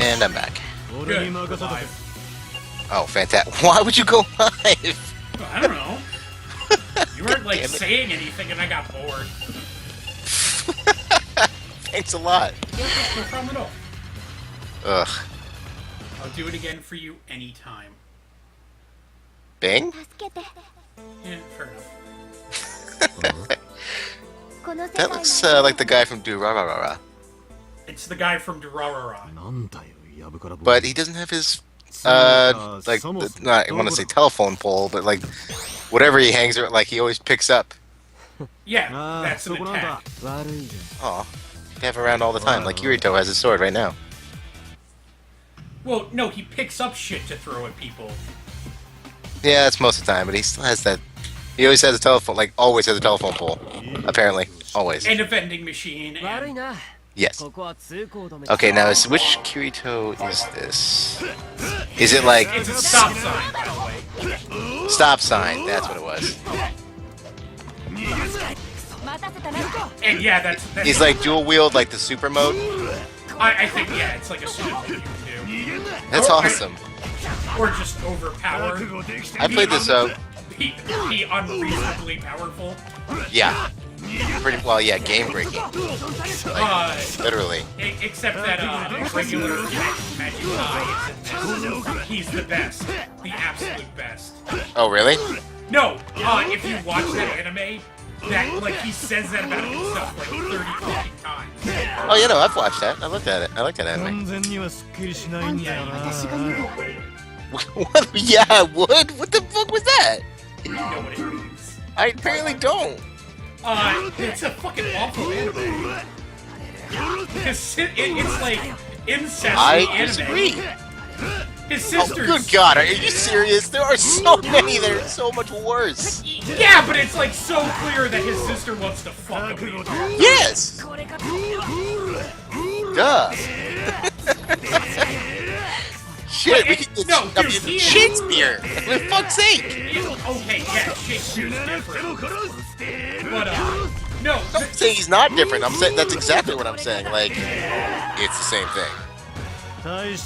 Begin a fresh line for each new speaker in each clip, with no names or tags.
And I'm back.
Good. We're live.
Oh, fantastic. Why would you go live?
I don't know. You weren't, like, saying anything and I got bored.
Thanks a lot.
No problem at all.
Ugh.
I'll do it again for you anytime.
Bing?
Yeah, fair enough.
That looks like the guy from Durarara.
It's the guy from Durarara.
But he doesn't have his, I want to say telephone pole, but, like, whatever he hangs around, like, he always picks up.
Yeah, that's an attack.
Aw. They have around all the time, like Kirito has his sword right now.
Well, no, he picks up shit to throw at people.
Yeah, that's most of the time, but he still has that. He always has a telephone, like, always has a telephone pole. Apparently. Always.
And a vending machine. And...
Yes. Okay, now, which Kirito is this? Is it like...
It's a stop sign, by the way.
Stop sign, that's what it was.
And yeah, that's
He's like dual-wield, like the super mode?
I think, yeah, it's like a super mode too.
That's awesome.
Or just overpowered.
I played this out.
Be unreasonably powerful.
Yeah. Pretty well, yeah, game breaking. Like, literally.
Except that regular Magic Guy isn't. He's the best. The absolute best.
Oh, really?
No, if you watch that anime, that, like, he says that about himself like 30 fucking times.
Oh, you know, I've watched that. I looked at it. I like that anime. What? Yeah, I would? What the fuck was that?
You know what it means.
I apparently don't.
It's a fucking awful anime. It's like incest
I
anime.
disagree.
His sisters.
Oh, good God, are you serious? There are so many that are so much worse.
Yeah, but it's like so clear that his sister wants to fuck him.
Yes. Duh. Shit, we could get Shakespeare. For fuck's sake.
Okay, yeah, Shakespeare's different. But no.
Don't say he's not different. I'm saying that's exactly what I'm saying. Like, it's the same thing.
I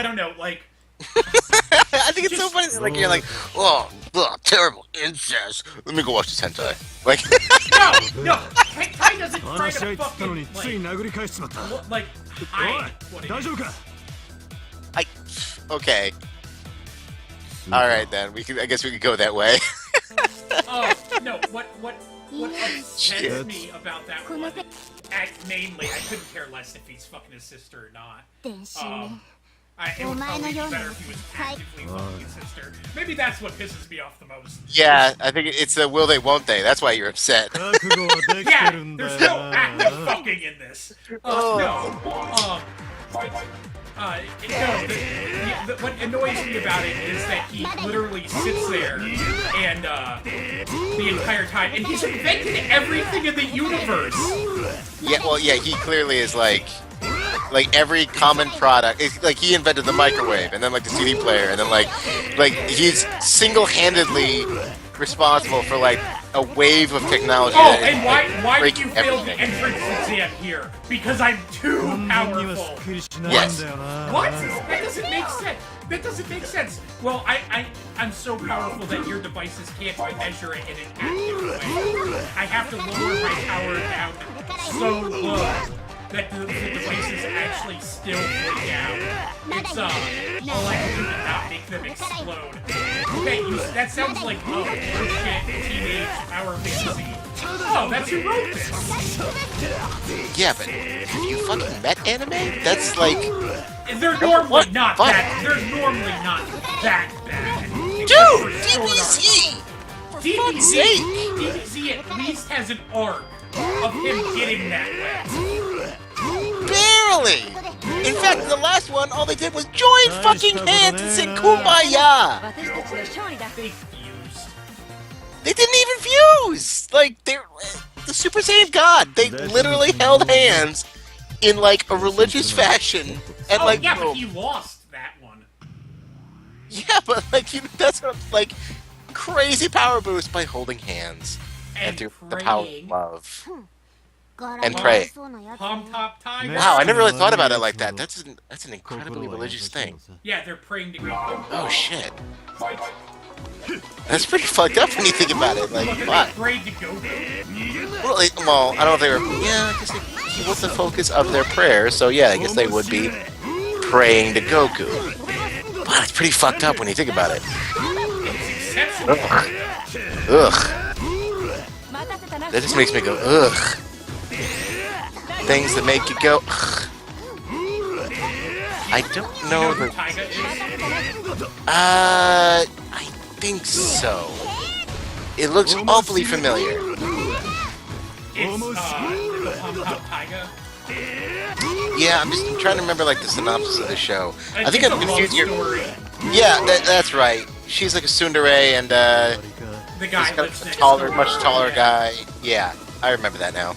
don't know, like...
I think it's so funny. Like, you're like, oh, terrible incest. Let me go watch this hentai. Like...
No! Hentai doesn't try to fucking, like, hide what it is.
Okay. Alright then, I guess we could go that way.
Oh, no, what upsets me about that one, mainly, I couldn't care less if he's fucking his sister or not. It would probably be better if he was actively fucking his sister. Maybe that's what pisses me off the most.
Yeah, I think it's the will they, won't they. That's why you're upset.
Yeah, there's no active fucking in this. What annoys me about it is that he literally sits there and the entire time, and he's invented everything in the universe.
Yeah, well, yeah, he clearly is like every common product. It's like he invented the microwave, and then like the CD player, and then like he's single-handedly responsible for like a wave of technology.
Oh, and why did you fail the entrance exam here? Because I'm too powerful.
Yes.
What? That doesn't make sense. That doesn't make sense. Well, I'm so powerful that your devices can't measure it in an active way. I have to lower my power down so low that the devices actually still break out. It's all I can do to not make them explode. Okay, that sounds like bullshit teenage power fantasy. Oh, that's who wrote this.
Yeah, but have you fucking met anime? That's like
they're normally not that. They're normally not that bad.
Dude, DBZ.
DBZ at least has an arc of him getting that way.
Barely! In fact, in the last one, all they did was join fucking hands and sing Kumbaya!
They fused.
They didn't even fuse! Like, they're... The Super Saiyan God! They literally held hands in, like, a religious fashion. And,
oh,
like,
yeah, but he lost that one.
Yeah, but, like, that's what I'm... Like, crazy power boost by holding hands. And through the power of love. and pray.
Palm top tiger.
Wow, I never really thought about it like that. That's an incredibly religious thing.
Yeah, they're praying to Goku.
Oh shit. That's pretty fucked up when you think about it. Like, fuck.
Prayed to Goku.
Well, I don't know if they were. Yeah, I guess he was the focus of their prayer. So yeah, I guess they would be praying to Goku. Wow, it's pretty fucked up when you think about it.
It's exceptional.
Ugh. That just makes me go, ugh. Things that make you go, ugh. I don't know
who
the...
Taiga is?
I think so. It looks awfully familiar.
It's the Palm top Taiga.
Yeah, I'm trying to remember like the synopsis of the show. I think
It's
I'm
a love
confused.
story.
Yeah, that's right. She's like a tsundere and
The guy
he's got
lives
a
next
taller,
door.
much taller guy. Yeah, I remember that now.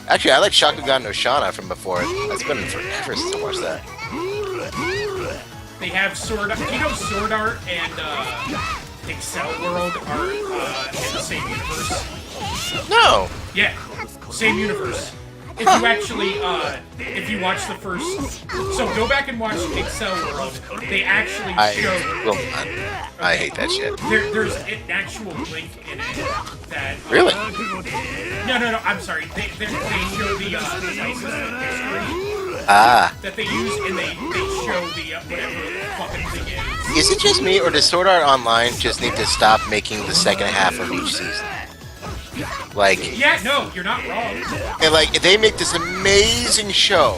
Actually, I like Shakugan no Shana from before. It's been forever since I watched that.
They have Sword Art. You know Sword Art and Excel World are in the same universe?
No!
Yeah, same universe. If you actually, if you watch the first... So go back and watch Excel World. They actually show...
Well, I hate that shit.
There's an actual link in it that...
Really?
No, I'm sorry. They show the devices in history that they use, and they show the whatever the fucking thing is.
Is it just me, or does Sword Art Online just need to stop making the second half of each season? Like...
Yeah, no, you're not wrong.
And like, they make this amazing show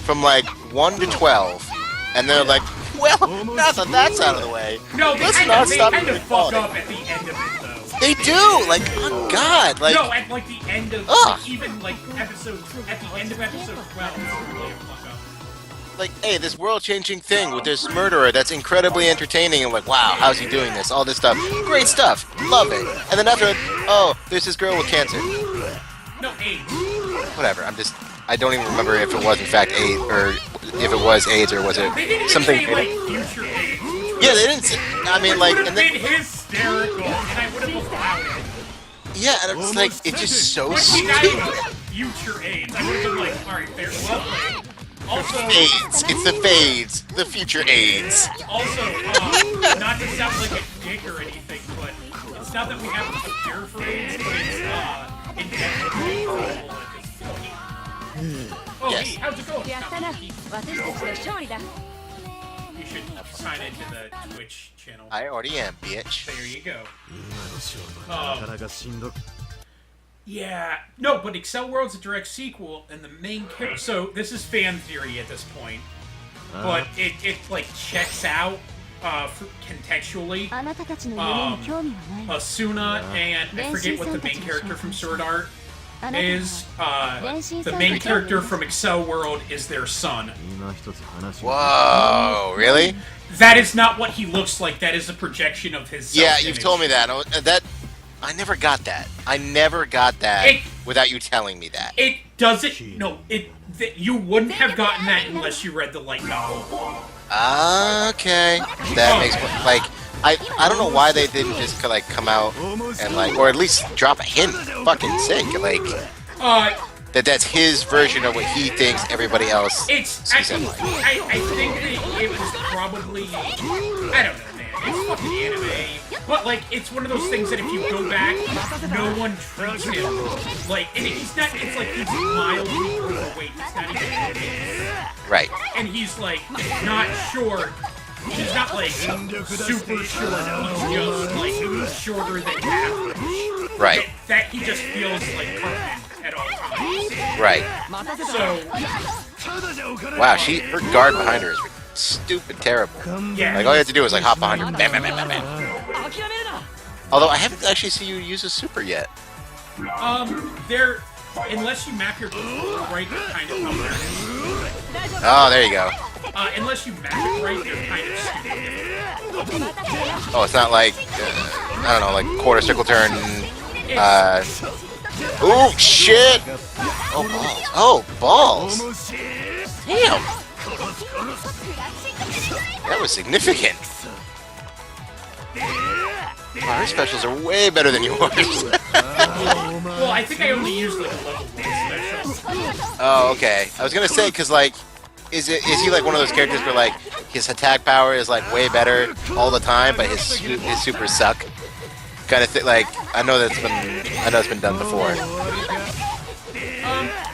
from like 1 to 12, and they're like, well, now that that's out of the way,
No, they
let's
kind
not
of
stop
fuck up at the end of it, though.
They do, like, oh god, like,
No, at like the end of like, even like episode at the end of episode 12, it's really a fuck up.
like, hey, this world-changing thing with this murderer that's incredibly entertaining, and like, wow, how's he doing this? All this stuff, great stuff, love it. And then after it, oh, there's this girl with cancer.
No, AIDS.
Whatever, I don't even remember if it was in fact AIDS, or if it was AIDS, or was it
They didn't even
something.
say like future AIDS.
Yeah, they didn't say, I mean, like,
Would
and
have
then,
been hysterical, and I would have allowed it.
yeah, and it's like, it's just so
When he died
stupid.
of future AIDS, I would have been like, alright, fair, well played. Also,
AIDS, it's the fades, the future AIDS.
Also, not to sound like a dick or anything, but it's not that we have a cure for AIDS, but it's indefinitely controllable at this point. Oh,
Yes.
hey, how's it going?
やったな私たちの勝利だ
You should sign into the Twitch channel.
I already am, bitch.
There you go. Yeah, no, but Excel World's a direct sequel, and the main character. So this is fan theory at this point, but it like checks out contextually.
あなたたちの夢に興味はない
Asuna and I forget what the main character from Sword Art is. The main character from Excel World is their son.
Whoa, really?
That is not what he looks like. That is a projection of his.
Yeah,
self-image.
you've told me that. I never got that. I never got that without you telling me that.
It doesn't. No, you wouldn't have gotten that unless you read the light novel.
Okay, that makes like I don't know why they didn't just like come out and like, or at least drop a hint, fucking sick, like that's his version of what he thinks everybody else
It's
sees him like.
I think that it was probably I don't know, man. It's fucking anime, but like it's one of those things that if you go back, no one treats him like, and he's not. It's like he's mildly overweight. He's not even.
Right.
And he's like not short. He's not like super short. He's just like shorter than average.
Right.
That he just feels like Cartman at all times.
Right.
So
Wow, her guard behind her is stupid terrible.
yeah.
Like all you have to do is like hop behind her, bam, bam, bam, bam, bam. Although I haven't actually seen you use a super yet.
They're unless you map your right, they're kind of hilarious.
Oh, there you go.
Unless you map it right, they're kind of stupid.
Oh, it's not like I don't know, like quarter circle turn. Oh shit! Oh balls! Damn! That was significant. Wow, her specials are way better than yours.
Well, I think I only used like a level 1 special.
Oh, okay. I was gonna say, cause like, is he like one of those characters where like his attack power is like way better all the time, but his supers suck? Kind of thing. Like, I know it's been done before.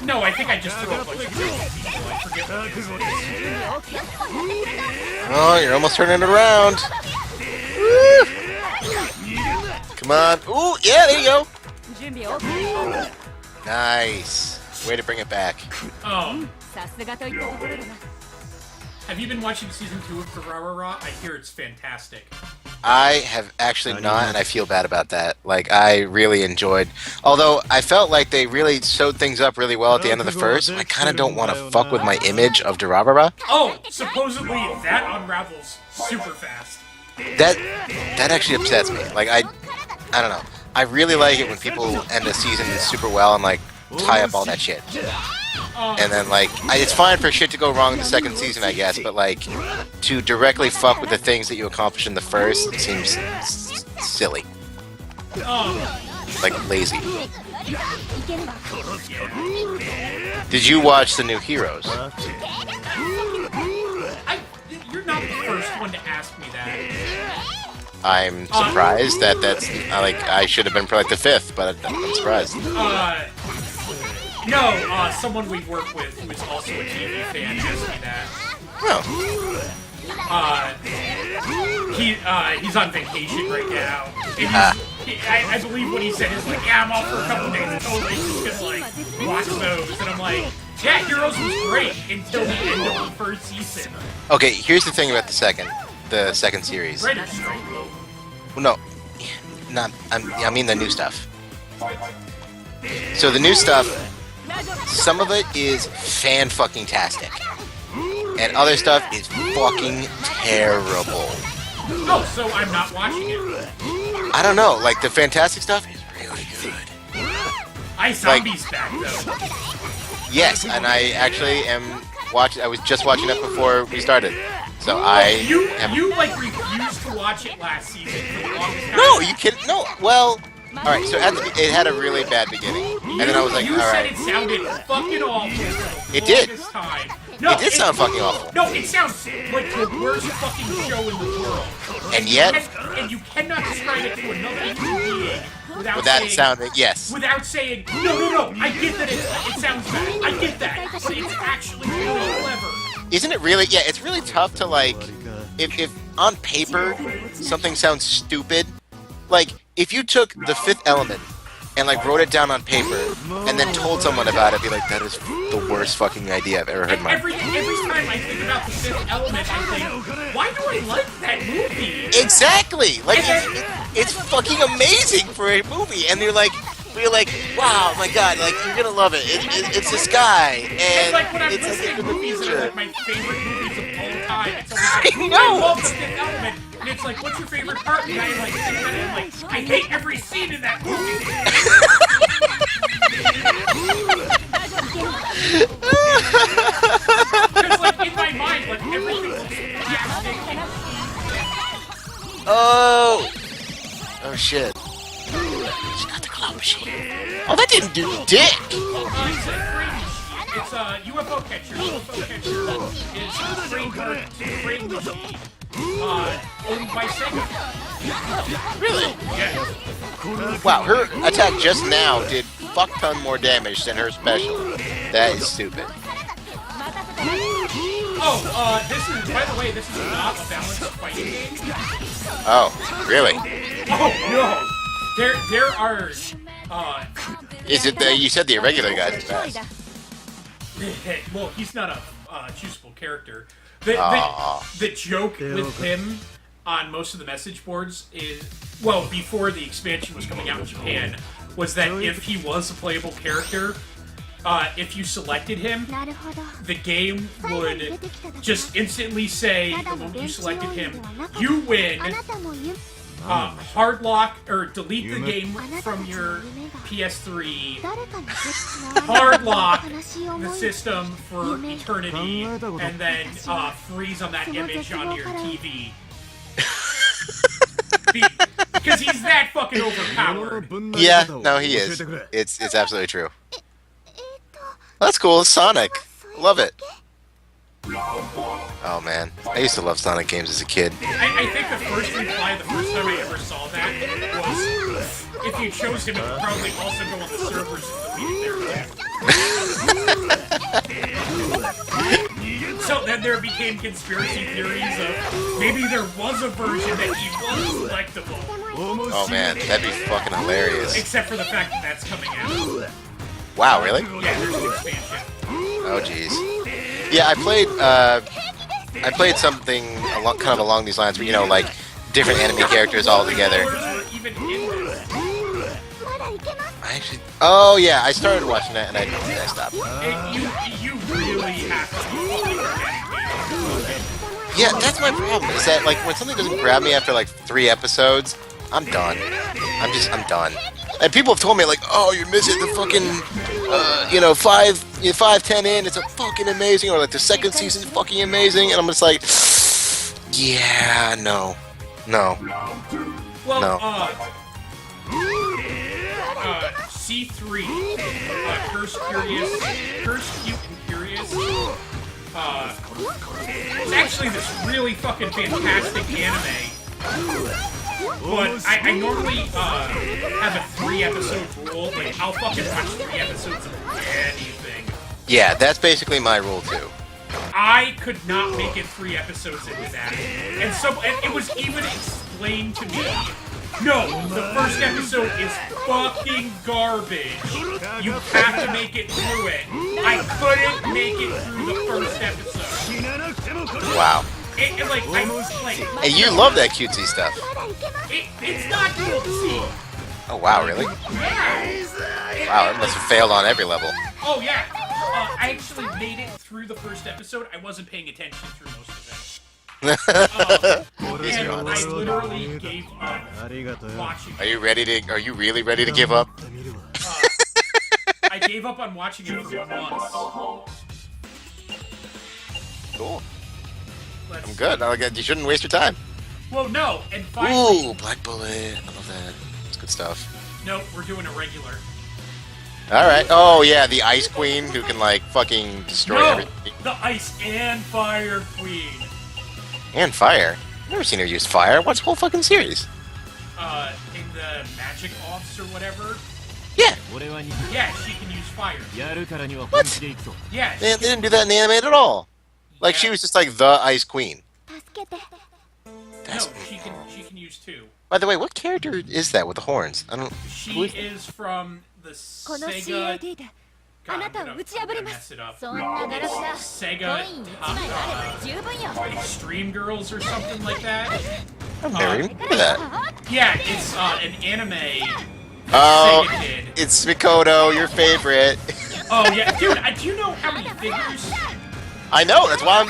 No, I think I just took a bunch of people. I forget what it is.
Oh, you're almost turning it around. Woo! Come on. Ooh, yeah, there you go.
準備 OK
Nice. Way to bring it back.
さすがといったところだな
Have you been watching season 2 of Raw? I hear it's fantastic.
I have actually not, and I feel bad about that. Like, I really enjoyed... Although, I felt like they really sewed things up really well at the end of the first. I kind of don't want to fuck with my image of Durarara.
Oh, supposedly that unravels super fast.
That actually upsets me. Like, I don't know. I really like it when people end a season super well and, like, tie up all that shit. And then, like, it's fine for shit to go wrong in the second season, I guess, but, like, to directly fuck with the things that you accomplished in the first seems silly. Like, lazy. Did you watch the new Heroes?
You're not the first one to ask me that.
I'm surprised that's, like, I should have been for, like, the fifth, but I'm surprised.
No, someone we work with who is also a TV fan asked me that.
Oh.
He's on vacation right now. And I believe what he said is like, yeah, I'm off for a couple days. And totally just gonna like watch those. And I'm like, yeah, Heroes was great until the end of the first season.
Okay, here's the thing about the second series.
Writer's strike.
No, I mean the new stuff. So the new stuff, some of it is fan-fucking-tastic. And other stuff is fucking terrible.
Oh, so I'm not watching it.
I don't know, like, the fantastic stuff is really good.
Zombies back, though.
Yes, and I actually am watching, I was just watching it before we started. So
You like, refused to watch it last season for the longest time.
No, you kidding? No, well... Alright, so it had a really bad beginning. And then I was like, alright.
You said it sounded fucking awful.
It did.
Time. No,
it did sound fucking awful.
No, it sounds like the worst fucking show in the world.
And yet...
And you cannot describe it to another human being without saying, no, I get that it sounds bad. I get that. But it's actually really clever.
Isn't it really? Yeah, it's really tough to, like... If on paper something sounds stupid, like... If you took the Fifth Element and, like, wrote it down on paper and then told someone about it, be like, that is the worst fucking idea I've ever heard in my life.
Every time I think about the Fifth Element, I think, why do I like that movie?
Exactly! Like, it's fucking amazing for a movie, and you're like, wow, my god, like, you're gonna love it. It's this guy, and
like, when I'm
it's
listening to movies that are, like, my favorite movies of all time, it's always like,
I know!
I love the Fifth Element. And it's like, what's your favorite part? And I'm like, I hate every scene in that movie. Because, like, in my mind, like, everything looks plastic.
Oh shit. She got the claw machine. Oh, that didn't do dick!
It's a UFO catcher. UFO catcher is a frame machine. Owned by Sega.
Really?
Yeah.
Wow, her attack just now did fuck ton more damage than her special. That is stupid.
Oh, by the way, this is not a balanced fighting game.
Oh, really?
Oh, no! There are,
Is it you said the irregular guy's best.
Well, he's not a choosable character. The joke with him on most of the message boards is, well, before the expansion was coming out in Japan, was that if he was a playable character, if you selected him, the game would just instantly say, the moment you selected him, you win, hard lock, or delete the game from your PS3, hard lock the system for eternity, and then freeze on that image on your TV. Because he's that fucking overpowered.
Yeah, no, he is. It's absolutely true. That's cool. It's Sonic. Love it. Oh man, I used to love Sonic games as a kid.
I think the first reply, the first time I ever saw that, was if you chose him, it would probably also go on the servers there. So then there became conspiracy theories of maybe there was a version that he was selectable.
Oh man, that'd be fucking hilarious.
Except for the fact that that's coming out.
Wow, really?
Yeah, there's an expansion.
Oh jeez. Yeah, I played something kind of along these lines, where you know, like different anime characters all together.
Even in this.
Oh yeah, I started watching that and I stopped.
You really have to be fucking
Yeah, that's my problem. Is that like when something doesn't grab me after like 3 episodes, I'm done. I'm done. And people have told me like, oh, you're missing the fucking, 5-10 in. It's a fucking amazing, or like the second season's fucking amazing, and I'm just like, yeah, no.
Well,
No.
C3, Cursed, Cute, and Curious, it's actually this really fucking fantastic anime. But I normally have a 3-episode rule. Like, I'll fucking watch 3 episodes of anything.
Yeah, that's basically my rule too.
I could not make it 3 episodes into that. And it was even explained to me. No, the first episode is fucking garbage. You have to make it through it. I couldn't make it through the first episode.
Wow.
And
Hey, you love that cutesy stuff.
It's not cutesy.
Oh wow, really?
Yeah.
Wow, it must have failed on every level.
Oh yeah. I actually made it through the first episode. I wasn't paying attention through most of it. And I literally gave up watching it.
Are you really ready to give up?
I gave up on watching it for months.
Cool. I'm good. You shouldn't waste your time.
Well, no, and finally...
Ooh, Black Bullet. I love that. It's good stuff.
No, we're doing a regular.
Alright. Oh, yeah, the Ice Queen who can, like, fucking destroy everything.
The Ice and Fire Queen.
And fire? I've never seen her use fire. What's the whole fucking series?
In the Magic Offs or whatever?
Yeah.
Yeah, she can use fire.
What?
Yeah.
They didn't do that in the anime at all. Like, she was just, like, the Ice Queen.
No, she can use 2.
By the way, what character is that with the horns? I don't...
She is from the Sega... God, I'm gonna mess it up. Sega Extreme Girls or something like that.
I've never even heard of that.
Yeah, it's an anime.
Oh,
Sega kid.
it's Mikoto, your favorite.
Oh yeah, dude. Do you know how many figures?
I know. That's why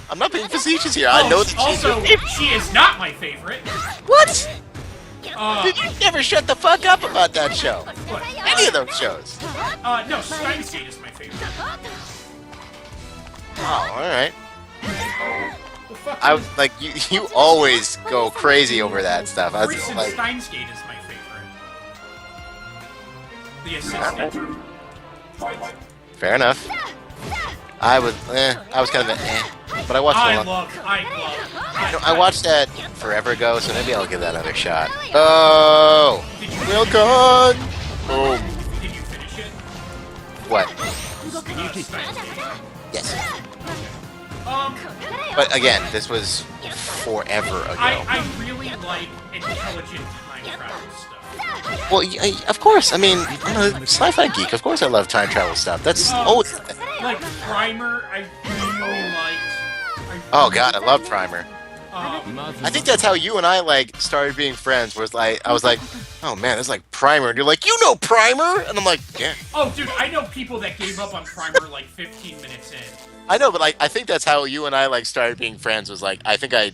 I'm not being facetious here. I know that she's
also,
your favorite.
she is not my favorite.
What? Did you never shut the fuck up about that show?
What?
Any of those shows?
No, Steins Gate is my favorite.
Oh, all right. I was like, you always go crazy over that stuff. I was just
Recent
like,
Steins Gate is my favorite. The assistant.
fair enough. I was kind of but I watched it a lot. I watched that forever ago, so maybe I'll give that another shot. Oh, well done. Boom.
Did you finish it?
What?
Steins Gate.
Yes. But again, this was forever ago.
I really like intelligent time travel stuff.
Well, of course. I mean, I'm a sci-fi geek. Of course, I love time travel stuff. That's always.
Like Primer, I really liked.
Oh God, I love Primer.
I
think that's how you and I like started being friends. Was like, I was like, oh man, it's like Primer, and you're like, you know Primer, and I'm like, yeah.
Oh, dude, I know people that gave up on Primer like 15 minutes in.
I know, but like, I think that's how you and I like started being friends. Was like, I think I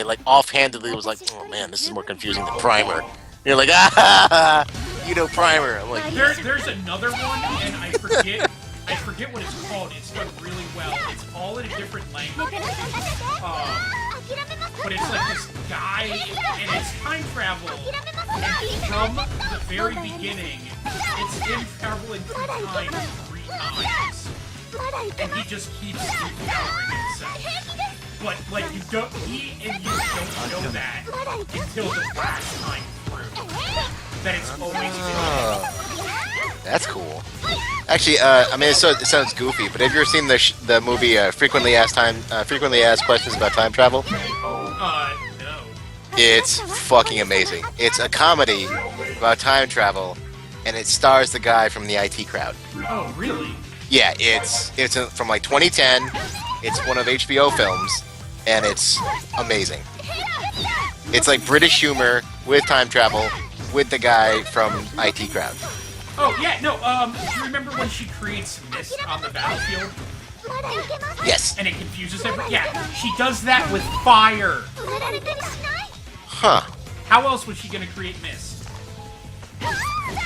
like offhandedly was like, oh man, this is more confusing than Primer. And you're like, ah, you know Primer. I'm like,
there's another one, and I forget what it's called. It's done really well. It's all in a different language. But it's like this guy, and it's time travel. And from the very beginning, it's him traveling through time 3 times. And he just keeps empowering himself. But, like, he and you don't know that until the last time through. That it's always been.
That's cool. Actually, I mean, it sounds goofy, but have you ever seen the movie Frequently Asked Questions About Time Travel?
No.
It's fucking amazing. It's a comedy about time travel, and it stars the guy from the IT Crowd.
Oh, really?
Yeah, it's from like 2010. It's one of HBO films, and it's amazing. It's like British humor with time travel with the guy from IT Crowd.
Oh, yeah, no, do you remember when she creates mist on the battlefield?
Yes.
And it confuses everyone? Yeah, she does that with fire.
Huh.
How else was she gonna create mist?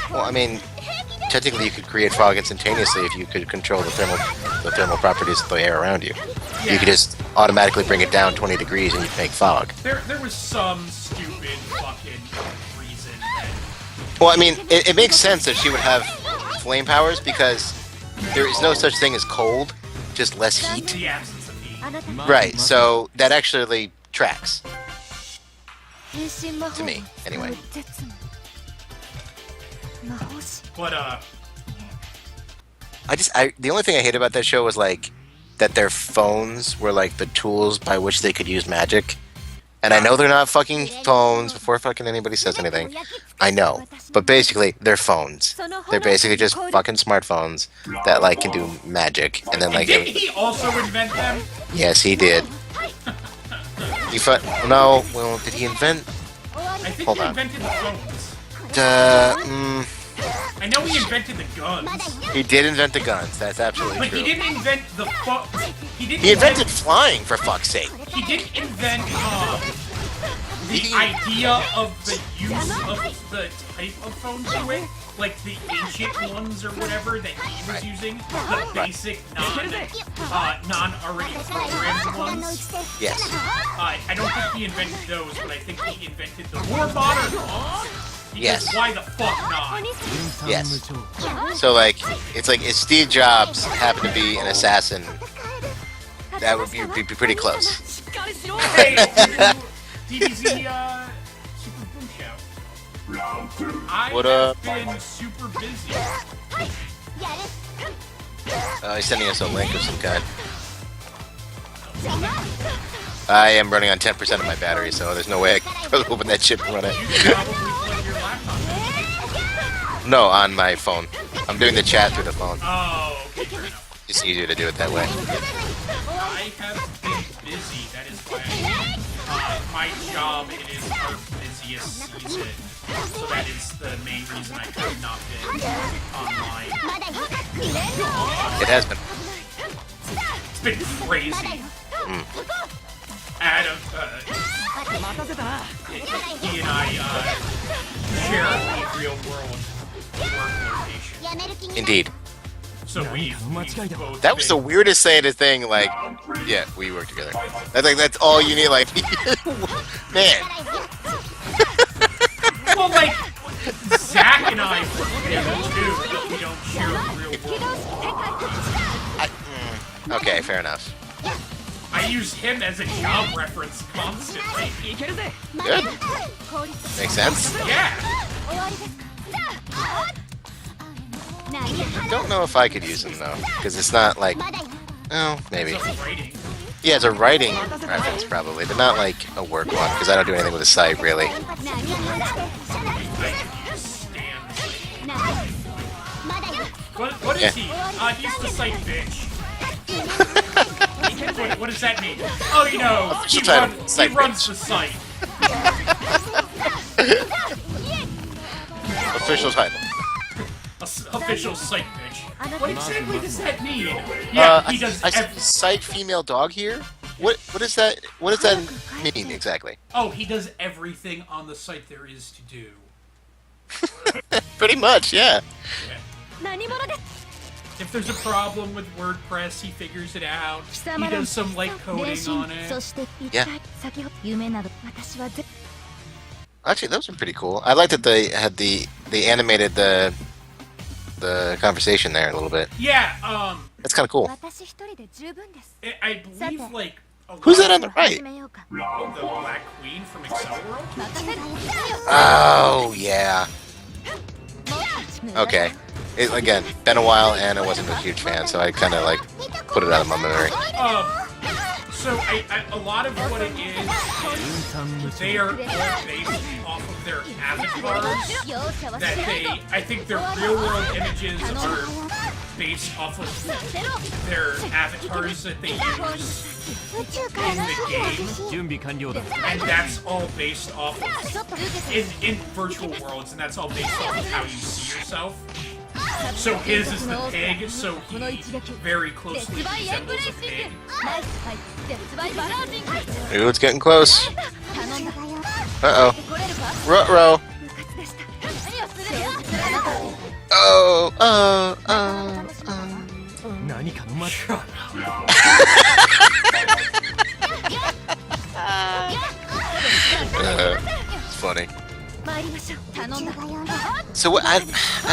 Well, I mean, technically you could create fog instantaneously if you could control the thermal properties of the air around you.
Yeah.
You could just automatically bring it down 20 degrees and you'd make fog.
There was some stupid fucking reason that...
Well, I mean, it makes sense that she would have flame powers because there is no such thing as cold, just less heat.
The absence of heat.
Right, so that actually tracks. To me, anyway.
But,
the only thing I hate about that show was, like, that their phones were, like, the tools by which they could use magic. And I know they're not fucking phones before fucking anybody says anything. I know. But basically, they're phones. They're basically just fucking smartphones that, like, can do magic. And then, like...
didn't he also invent them?
Yes, he did. No, well, did he invent...
I think
Hold
he
on.
invented the phones.
I
know he invented the guns.
He did invent the guns, that's absolutely
But
true.
he didn't invent the
He invented flying, for fuck's sake.
He didn't invent the idea of the use of the type of phone to it, like the ancient ones or whatever that he was using, the basic non-already programmed ones.
Yes.
I don't think he invented those, but I think he invented the more modern ones.
Yes.
Why the fuck not?
Yes. So, like, it's like if Steve Jobs happened to be an assassin, that would be pretty close.
Hey, DBZ, Super Boom Shout. I
What
have been super busy.
He's sending us a link of some kind. I am running on 10% of my battery, so there's no way I can open that shit and run it.
You should probably plug your laptop.
No, on my phone. I'm doing the chat through the phone.
Oh, okay, fair enough.
It's easier to do it that way.
I have been busy. That is why my job, it is our busiest season. So that is the main reason I have not been online.
It has been.
It's been crazy. Adam, he and I share a real world work location.
Indeed.
So we both
That was the weirdest thing, like, yeah, we work together. That's all you need, like, man.
Well, like, Zach and I work together too, but we don't share a real world.
Okay, fair enough.
I use him as a job reference constantly.
Good. Makes sense.
Yeah.
I don't know if I could use him, though, because it's not, like, oh, maybe.
It's a writing.
Yeah, it's a writing reference, probably, but not, like, a work one, because I don't do anything with the site, really.
I could use Stan's. What is he? He's the site bitch. What does that mean? Oh, you know, he runs the site.
Official title.
Official site bitch. What exactly does that mean? Yeah, he does.
I see site female dog here. What is that? What does that mean exactly?
Oh, he does everything on the site there is to do.
Pretty much, yeah.
If there's a problem with WordPress, he figures it out. He does some light coding on it.
Yeah. Actually, those are pretty cool. I like that they had they animated the conversation there a little bit.
Yeah,
That's kind of cool.
I believe like
Who's that on the right?
the Black Queen from Excel World.
Oh yeah. Okay. Again, been a while, and I wasn't a huge fan, so I kind of like put it out of my memory.
So a lot of what it is they are all based off of their avatars. That I think their real world images are based off of their avatars that they use in the game, and that's all based off of in virtual worlds, and that's all based off of how you see yourself. So his is the pig, so he very closely resembles a pig.
Ooh, it's getting close. Uh-oh. Ruh-roh. Oh, it's funny. So what, I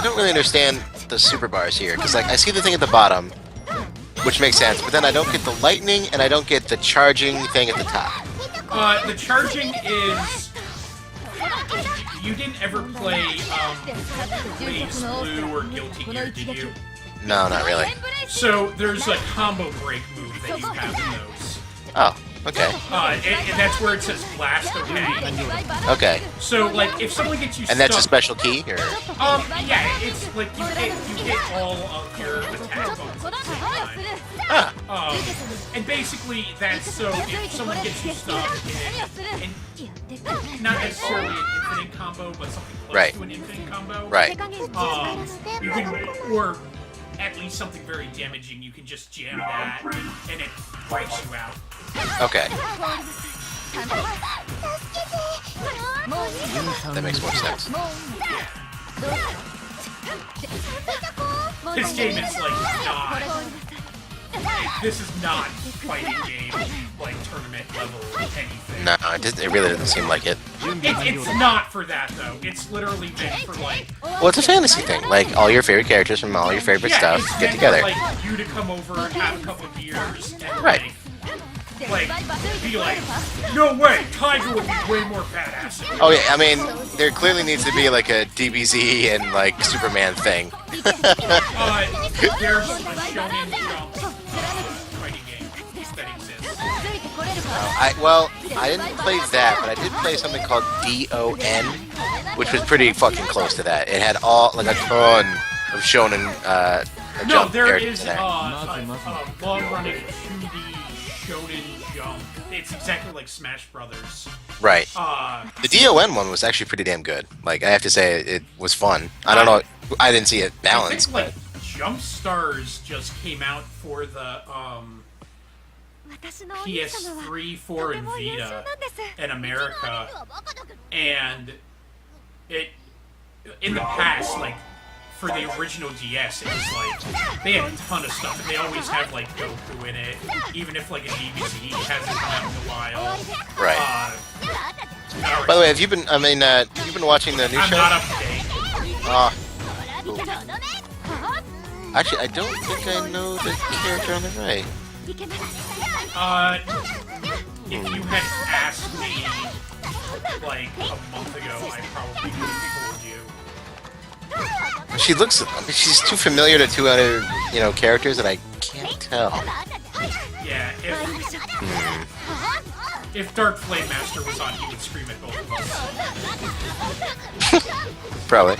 don't really understand the super bars here, because like I see the thing at the bottom, which makes sense, but then I don't get the lightning and I don't get the charging thing at the top.
The charging is... You didn't ever play Blaze Blue or Guilty Gear, did you?
No, not really.
So there's a combo break move that you have in those.
Oh, okay.
And that's where it says blast away.
Okay.
So like if someone gets you
And that's a
stuck,
special key, or?
Yeah, it's like you hit all of your attack buttons at the same time.
Huh.
And basically that's so if someone gets you stuck in not necessarily an infinite combo, but something close to an infinite combo.
Right.
You can, or at least something very damaging, you can just jam that and it breaks you out.
Okay. That makes more sense.
This game is like not. This is not fighting game like tournament level anything.
No, it really doesn't seem like it.
It's not for that though. It's literally meant for like.
Well, it's a fantasy thing. Like all your favorite characters from all your favorite stuff
it's
get
meant
together.
For, like you to come over and have a couple of beers and
Right.
like be like, no way, Tiger would be way more badass.
Oh yeah, I mean, there clearly needs to be like a DBZ and like Superman thing.
There's a Shonen Jump fighting game that exists.
I didn't play that, but I did play something called DON, which was pretty fucking close to that. It had like a ton of shonen
No, there
characters
is
in
a
there.
long-running 2D Shonen Jump. It's exactly like Smash Brothers.
Right. The DON one was actually pretty damn good. Like I have to say, it was fun. I don't know. I didn't see it balanced.
I think, like, Jump Stars just came out for the PS3, 4, and Vita in America, and it in the past, like for the original DS, it was like they had a ton of stuff, and they always have like Goku in it, even if like a DBZ hasn't come out in a while.
Right. By the way, have you been? I mean, you've been watching the new
I'm
show?
not up to date.
Actually, I don't think I know the character on the right.
If you had asked me like a month ago, I probably would have told you.
She looks. She's too familiar to two other, characters that I can't tell.
Yeah, if Dark Flame Master was on, he would scream at both of us.
Probably.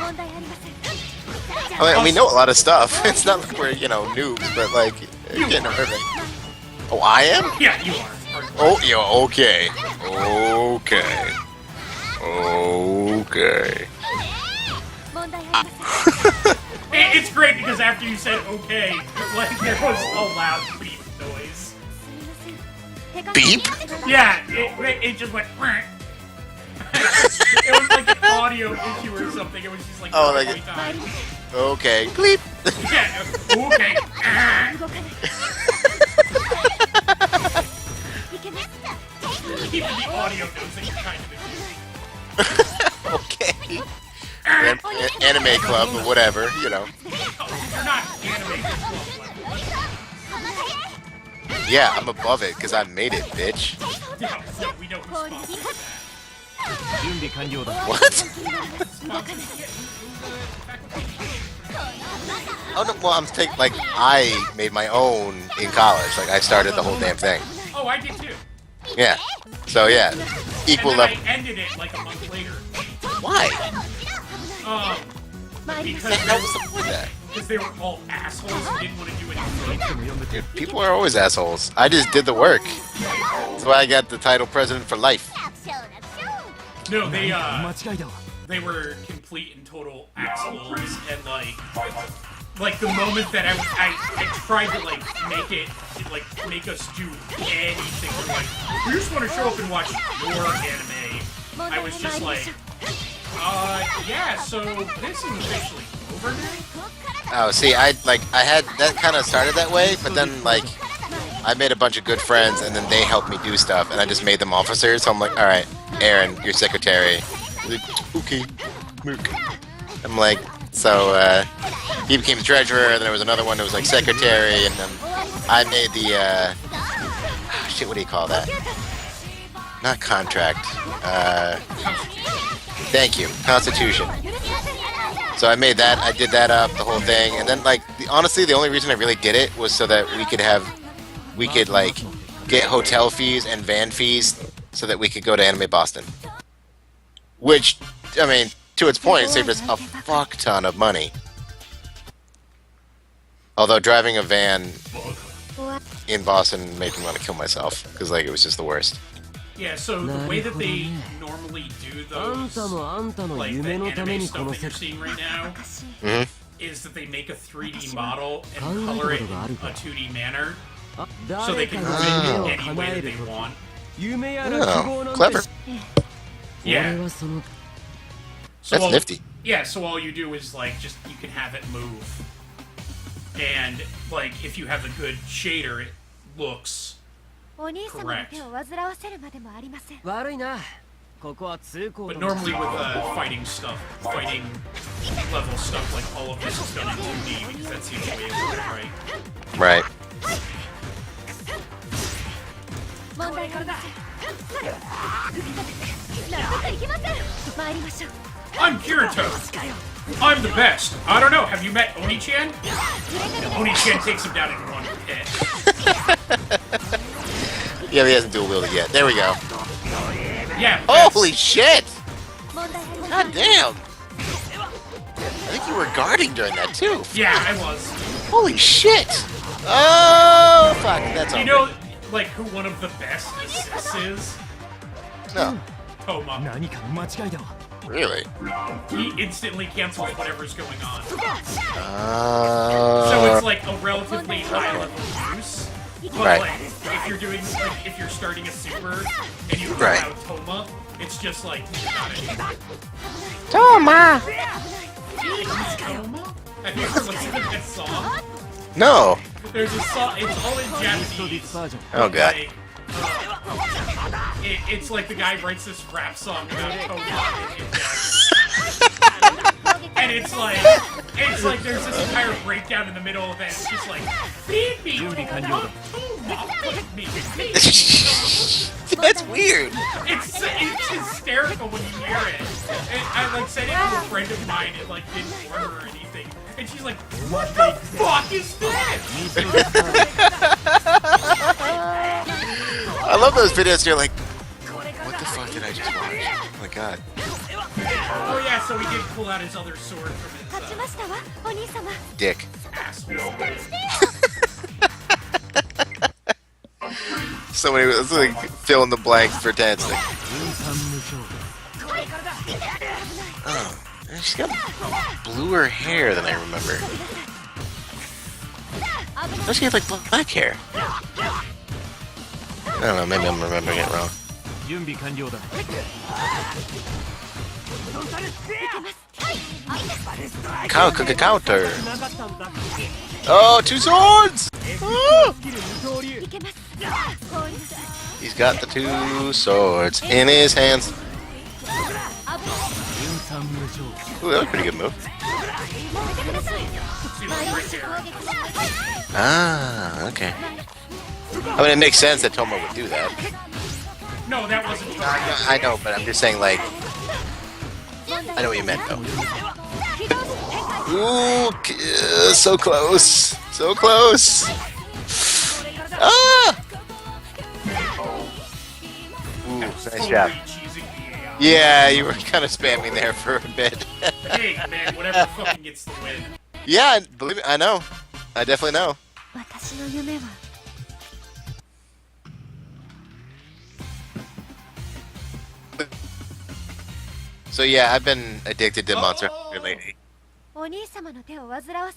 I mean, we know a lot of stuff. It's not like we're, noobs, but like, getting everything. Oh, I am?
Yeah, you are.
Oh, yeah, okay. Okay.
It's great because after you said okay, like there was a loud beep noise.
Beep?
Yeah, it just went. It was like an audio issue or something. It was just like,
Oh, like-
every time.
Okay. Bleep.
Yeah, okay.
動かない
Even the audio knows that you're kind of
Okay. Anime club or whatever, you know.
Oh, you're not animated.
Yeah, I'm above it because I made it, bitch.
Yeah, no, we know who's sponsored.
準備完了だ
What?
Sponsored? Yeah,
Oh no, well I'm taking like I made my own in college. Like I started the whole damn thing.
oh, I did too.
Yeah. So yeah, equal
And then
level.
I ended it like a month later.
Why?
Because
That was the point of that.
they were all assholes who didn't want to do anything.
Dude, people are always assholes. I just did the work. That's why I got the title president for life.
No,
間違いだわ
they were complete and total assholes, and like the moment that I tried to like make us do anything, they're like, we just want to show up and watch your anime. I was just like, yeah, so this is officially over now?
Oh, see, I had that kind of started that way, but then like I made a bunch of good friends, and then they helped me do stuff, and I just made them officers. So I'm like, all right, Aaron, you're secretary. Like, okay, Mook. I'm like, so he became the treasurer, and there was another one that was like secretary, and then I made the shit. What do you call that? Not contract. Thank you, Constitution. So I made that. I did that up, the whole thing, and then like honestly, the only reason I really did it was so that we could like get hotel fees and van fees, so that we could go to Anime Boston. Which, I mean, to its point, it saved us a fuck ton of money. Although driving a van in Boston made me want to kill myself, because like it was just the worst.
Yeah, so the way that they normally do
あん
those,
たもあんたの
like the
夢のため
anime
にこ
stuff
の
that you're
世界
seeing right now,
Mhm.
is that they make a 3D model and color it in a 2D manner,
あ
so they
誰か
can
が
move
夢を
it any
叶
way
え
that
る
they
と
want.
夢やら希
Oh,
望なん
clever.
て俺
Yeah.
はその
So
That's
all,
nifty.
Yeah, so all you do is like just you can have it move, and like if you have a good shader, it looks
お兄様の手を煩わせるまでもありません
悪いなここは通行
But
の
normally with fighting stuff, fighting level stuff, like all of this is done in 2D because that's the only way it works, right?
Right.
問題ありません納得いきません参りましょう
I'm Kirito. I'm the best. I don't know. Have you met Oni-chan? Oni-chan takes him down in one hit.
Yeah, he hasn't dual wielded yet. There we go.
Yeah. that's-
Holy shit!
問題ありません
God damn! I think you were guarding during that too.
Yeah, I was.
Holy shit! Oh fuck, that's
You
over.
know, like who one of the best assists is?
No,
Toma.
何かの間違いだわ
really.
He instantly cancels whatever's going on. So
Uh,
it's like a relatively high level use. But
Right.
like if you're doing like if you're starting a super and you throw
Right.
out Toma, it's just like got it.
Toma!
Toma? Have you ever listened to that song?
No.
There's a song. It's all in
ストディ
Japanese.
スバージョン
Oh god.
Like, it's like the guy writes this rap song about Toma in Japanese. And it's like there's this entire breakdown in the middle of it. It's just like, feed me, Toma, feed me, feed me.
That's weird.
It's hysterical when you hear it. And I like said it to a friend of mine. It like didn't warn her or anything. And she's like, what the fuck is this?
I love those videos. You're like, what the fuck did I just watch? Oh my god.
Oh yeah, so he did pull out his other sword from
勝ち
his
ましたわお兄様
Dick.
asshole.
Somebody was like fill in the blanks for dancing.
分散無償
Oh, she's got bluer hair than I remember. No, she had like black hair. I don't know. Maybe I'm remembering it wrong.
準備完了だ。
Counter. Oh, two swords! Oh! He's got the two swords in his hands. Ooh, that was a pretty good move. Ah, okay. I mean, it makes sense that Tomo would do that.
No, that wasn't.
I know, but I'm just saying, like, I know what you meant, though. Ooh, so close. So close. Ah! Ooh, nice job. Yeah, you were kind of spamming there for a bit.
Hey, man, whatever fucking gets the win.
Yeah, believe me, I know. I definitely know. So yeah, I've been addicted to Monster Hunter lately.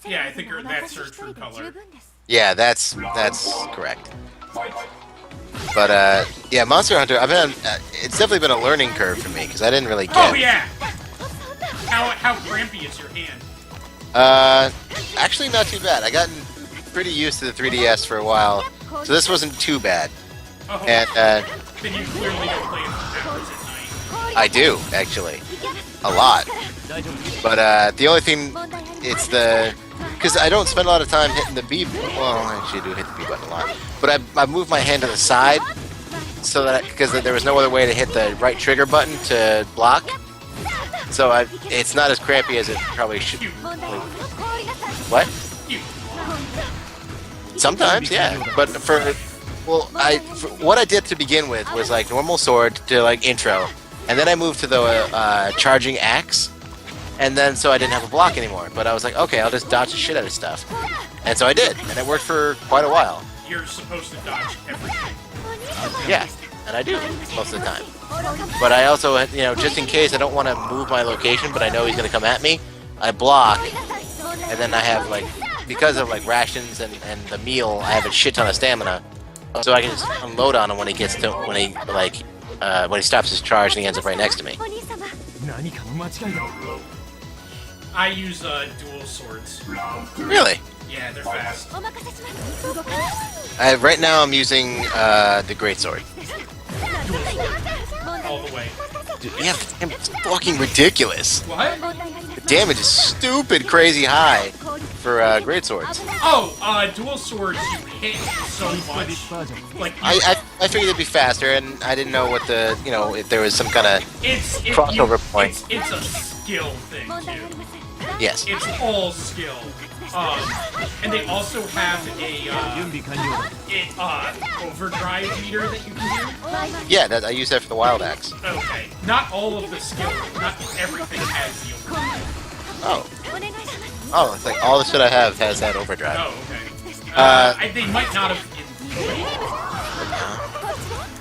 Yeah, I think that's her true color.
Yeah, that's correct. But yeah, Monster Hunter. I've been. It's definitely been a learning curve for me because I didn't really get.
Oh yeah. How crampy is your hand?
Actually not too bad. I gotten pretty used to the 3DS for a while, so this wasn't too bad.
Oh,
And
then you clearly don't play it for hours at night.
I do actually, a lot. But the only thing, it's the because I don't spend a lot of time hitting the B. Well, I actually do hit the B button a lot, but I move my hand to the side so that because there was no other way to hit the right trigger button to block. So it's not as crampy as it probably should. What? Sometimes, yeah. But what I did to begin with was like normal sword to like intro, and then I moved to the charging axe, and then so I didn't have a block anymore. But I was like, okay, I'll just dodge the shit out of stuff, and so I did, and it worked for quite a while.
You're supposed to dodge everything.
Yeah, and I do most of the time. But I also, you know, just in case I don't want to move my location, but I know he's gonna come at me, I block, and then I have like, because of like rations and the meal, I have a shit ton of stamina, so I can just unload on him when he gets to when he stops his charge and he ends up right next to me.
何かの間違いだ。
I use dual swords.
Really?
Yeah, they're fast.
Right now I'm using the greatsword.
All the way.
Dude, yeah, it's fucking ridiculous.
What?
The damage is stupid, crazy high for greatswords.
Oh, dual swords you hit so much. Like
I figured it'd be faster, and I didn't know what the if there was some kind of crossover point.
It's a skill thing too.
Yes.
It's all skill. And they also have a overdrive meter that you can do.
Yeah, I use that for the wild axe.
Okay. Not all of the skill, not everything has the overdrive.
Oh, it's like all the shit I have has that overdrive.
Oh, okay. They might not have.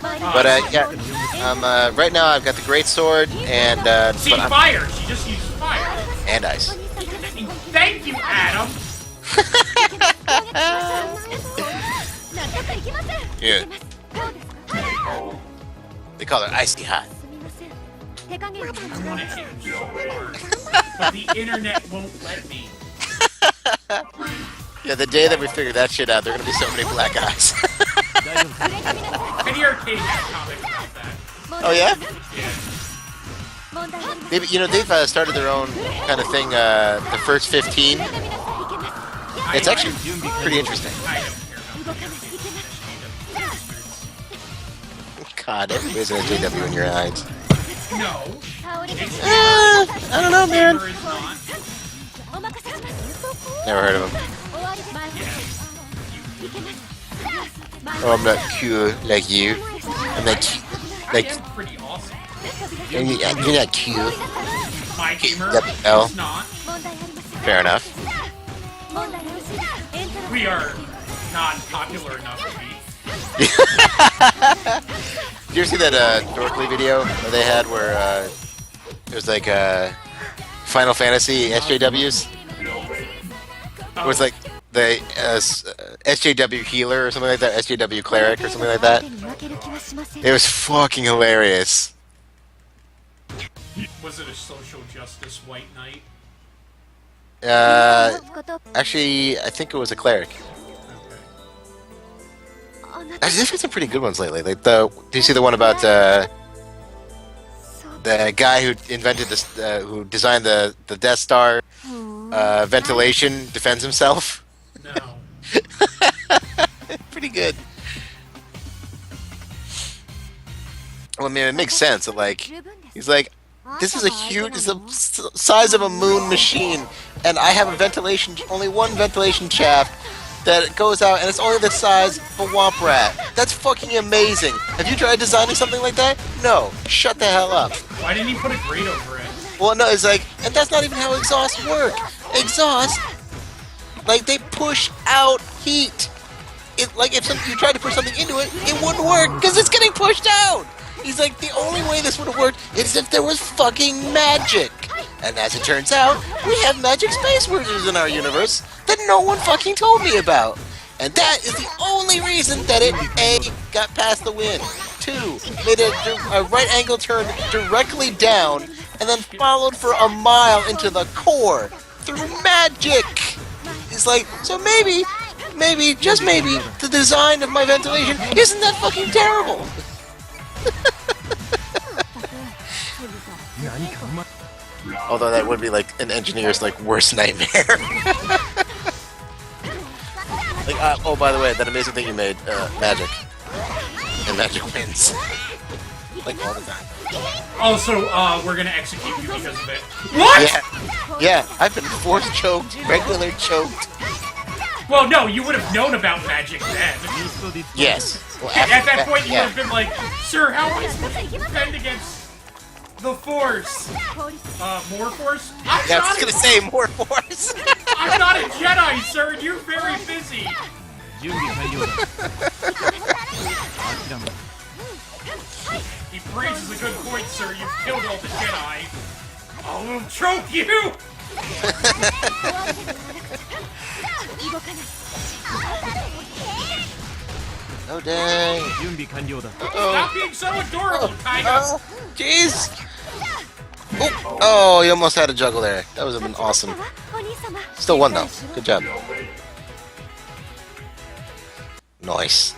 But yeah, right now I've got the greatsword and
See, fire. She just used fire.
And ice.
Thank you, Adam.
Yeah. They call her icy hot.
I want to hit him so hard, but the internet won't let me.
Yeah, the day that we figure that shit out, there are gonna be so many black eyes.
Penny Arcade had a comic about that.
Oh yeah?
Yeah.
They've started their own kind of thing. The first 15. It's actually pretty interesting.
I don't care about the
God, everybody's gonna JW in your eyes.
No.
I don't know, man.
Gamer is not.
Never heard of him. Oh, I'm not cool like you. I'm not cute.
I am pretty awesome.
You're not cute.
MyGamer
No.
is not.
Fair enough.
We are not popular enough to be.
Did you ever see that Dorkly video that they had where it was like Final Fantasy SJWs? It was like the SJW healer or something like that, SJW cleric or something like that. It was fucking hilarious.
Was it a social justice white knight?
Actually, I think it was a cleric. Actually, there's been some pretty good ones lately. Like do you see the one about the guy who invented this, who designed the Death Star ventilation defends himself?
No.
Pretty good. Well, I mean, it makes sense that, like, he's like, this is it's the size of a moon machine, and I have only one ventilation shaft that goes out, and it's only the size of a womp rat. That's fucking amazing. Have you tried designing something like that? No. Shut the hell up.
Why didn't he put a grate over it?
Well, no, it's like, and that's not even how exhausts work. Exhaust, like, they push out heat. Like, if you tried to push something into it, it wouldn't work, because it's getting pushed out. He's like, the only way this would have worked is if there was fucking magic. And as it turns out, we have magic space wizards in our universe that no one fucking told me about. And that is the only reason that it, A, got past the wind, 2, made a right angle turn directly down, and then followed for a mile into the core through magic. It's like, so maybe, just maybe, the design of my ventilation isn't that fucking terrible. Although that would be like an engineer's like worst nightmare. Like, oh, by the way, that amazing thing you made, magic, and magic wins, like all the time.
Also, we're gonna execute you because of it. What?
Yeah, I've been force choked, regular choked.
Well, no, you would have known about magic then.
Yes. Well,
At that point, you would have been like, sir, how am I supposed to defend against the Force? More Force?
Yeah, I was gonna say more force.
I'm not a Jedi, sir, and you're very busy. He raises a good point, sir. You've killed all the Jedi. I will choke you!
Oh dang!
Stop being so adorable, Tiger!
Jeez! Oh, you almost had a juggle there. That would have been awesome. Still won though. Good job. Nice.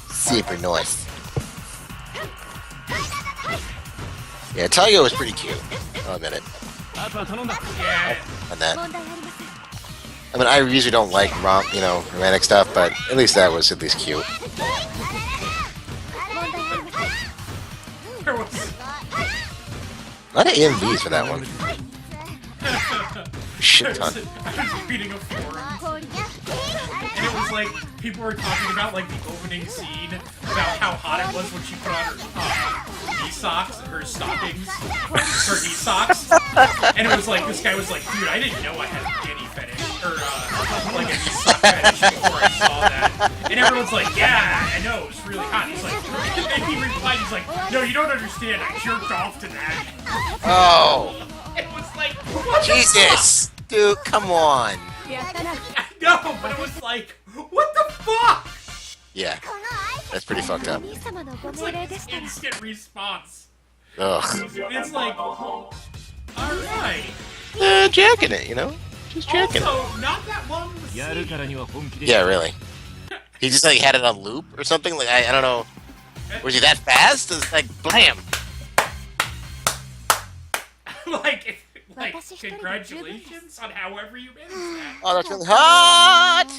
Super nice. Yeah, Tiger was pretty cute. I'll admit it.
Yeah.
On that. I mean, I usually don't like romantic stuff, but at least that was at least cute.
There was...
A lot of EMVs for that one. Shit ton.
I was reading a forum, and it was like, people were talking about like the opening scene, about how hot it was when she put on her knee socks, her stockings, her knee socks, and it was like, this guy was like, dude, I didn't know I had a guinea fetish, or like a knee sock fetish before I saw that, and everyone's like, yeah, I know, it was really hot. He's like, and he replied, he's like, no, you don't understand, I jerked off to that.
Oh!
It was like, what
Jesus! Dude, come on.
I know, but it was like, what the fuck?
Yeah, that's pretty fucked up.
It's like this instant response.
Ugh.
It's like, alright.
Jacking it, Just jacking it.
Also, not that long of a scene.
Yeah, really. He just like had it on loop or something? Like, I don't know. Was he that fast? It's like, blam!
like, congratulations on however you managed that.
Oh, that's really hot!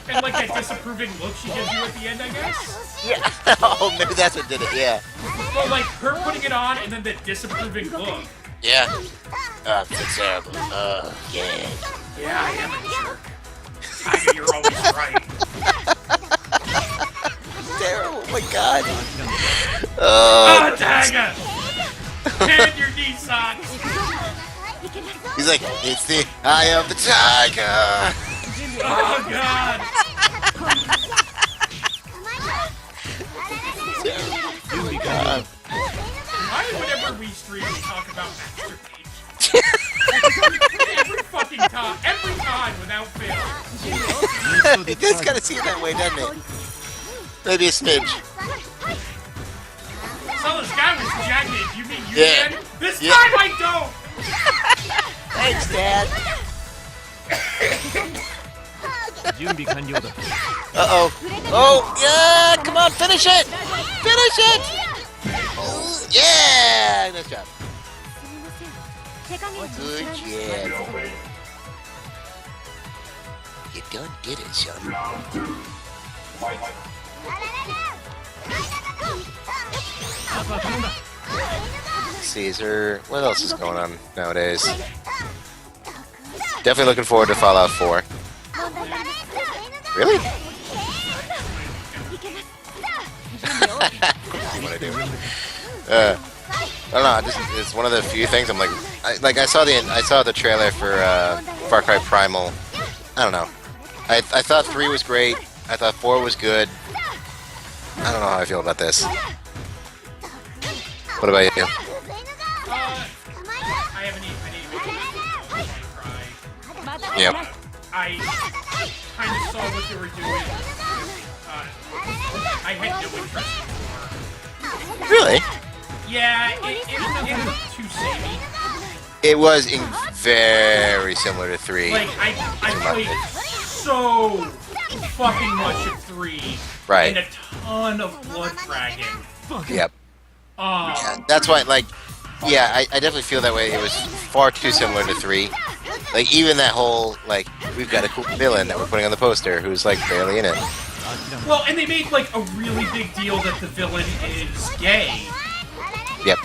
And like that disapproving look she gives you at the end, I guess?
Yeah. Oh, maybe that's what did it, yeah.
Well, like, her putting it on and then the disapproving look.
Yeah. Oh, that's terrible. Yeah.
Yeah, I am a jerk. Tiger, you're always right.
Terrible, oh my god.
Oh, Tiger! And your knee socks!
He's like, it's the eye of the tiger!
Oh, God!
God.
Why, whenever we stream, we talk about masturbation? Every fucking fucking time. Every time without fail.
It does kind of seem that way, doesn't it? Maybe a smidge.
So this guy was jagged. You mean you
Yeah.
can? This
Yeah.
time I don't.
Thanks, Dad.
準備完了だ。
Uh-oh. Oh, yeah! Come on, finish it! Finish it! Yeah! Nice job. Good job. You done did it, son. Caesar. What else is going on nowadays? Definitely looking forward to Fallout 4. Really? See what I do. I don't know. It's one of the few things I'm like. I saw the trailer for Far Cry Primal. I don't know. I thought 3 was great. I thought 4 was good. I don't know how I feel about this. What about you?
I haven't even Far Cry.
Yep.
I kind of saw what they were doing. I had no interest anymore.
Really?
Yeah, it looked too samey.
It was very similar to 3.
Like, I played so fucking much of 3.
Right.
And a ton of Blood Dragon.
Yep. Yeah, that's why, like, yeah, I definitely feel that way. It was far too similar to 3. Like, even that whole, like, we've got a cool villain that we're putting on the poster who's, like, barely in it.
Well, and they made, like, a really big deal that the villain is gay.
Yep.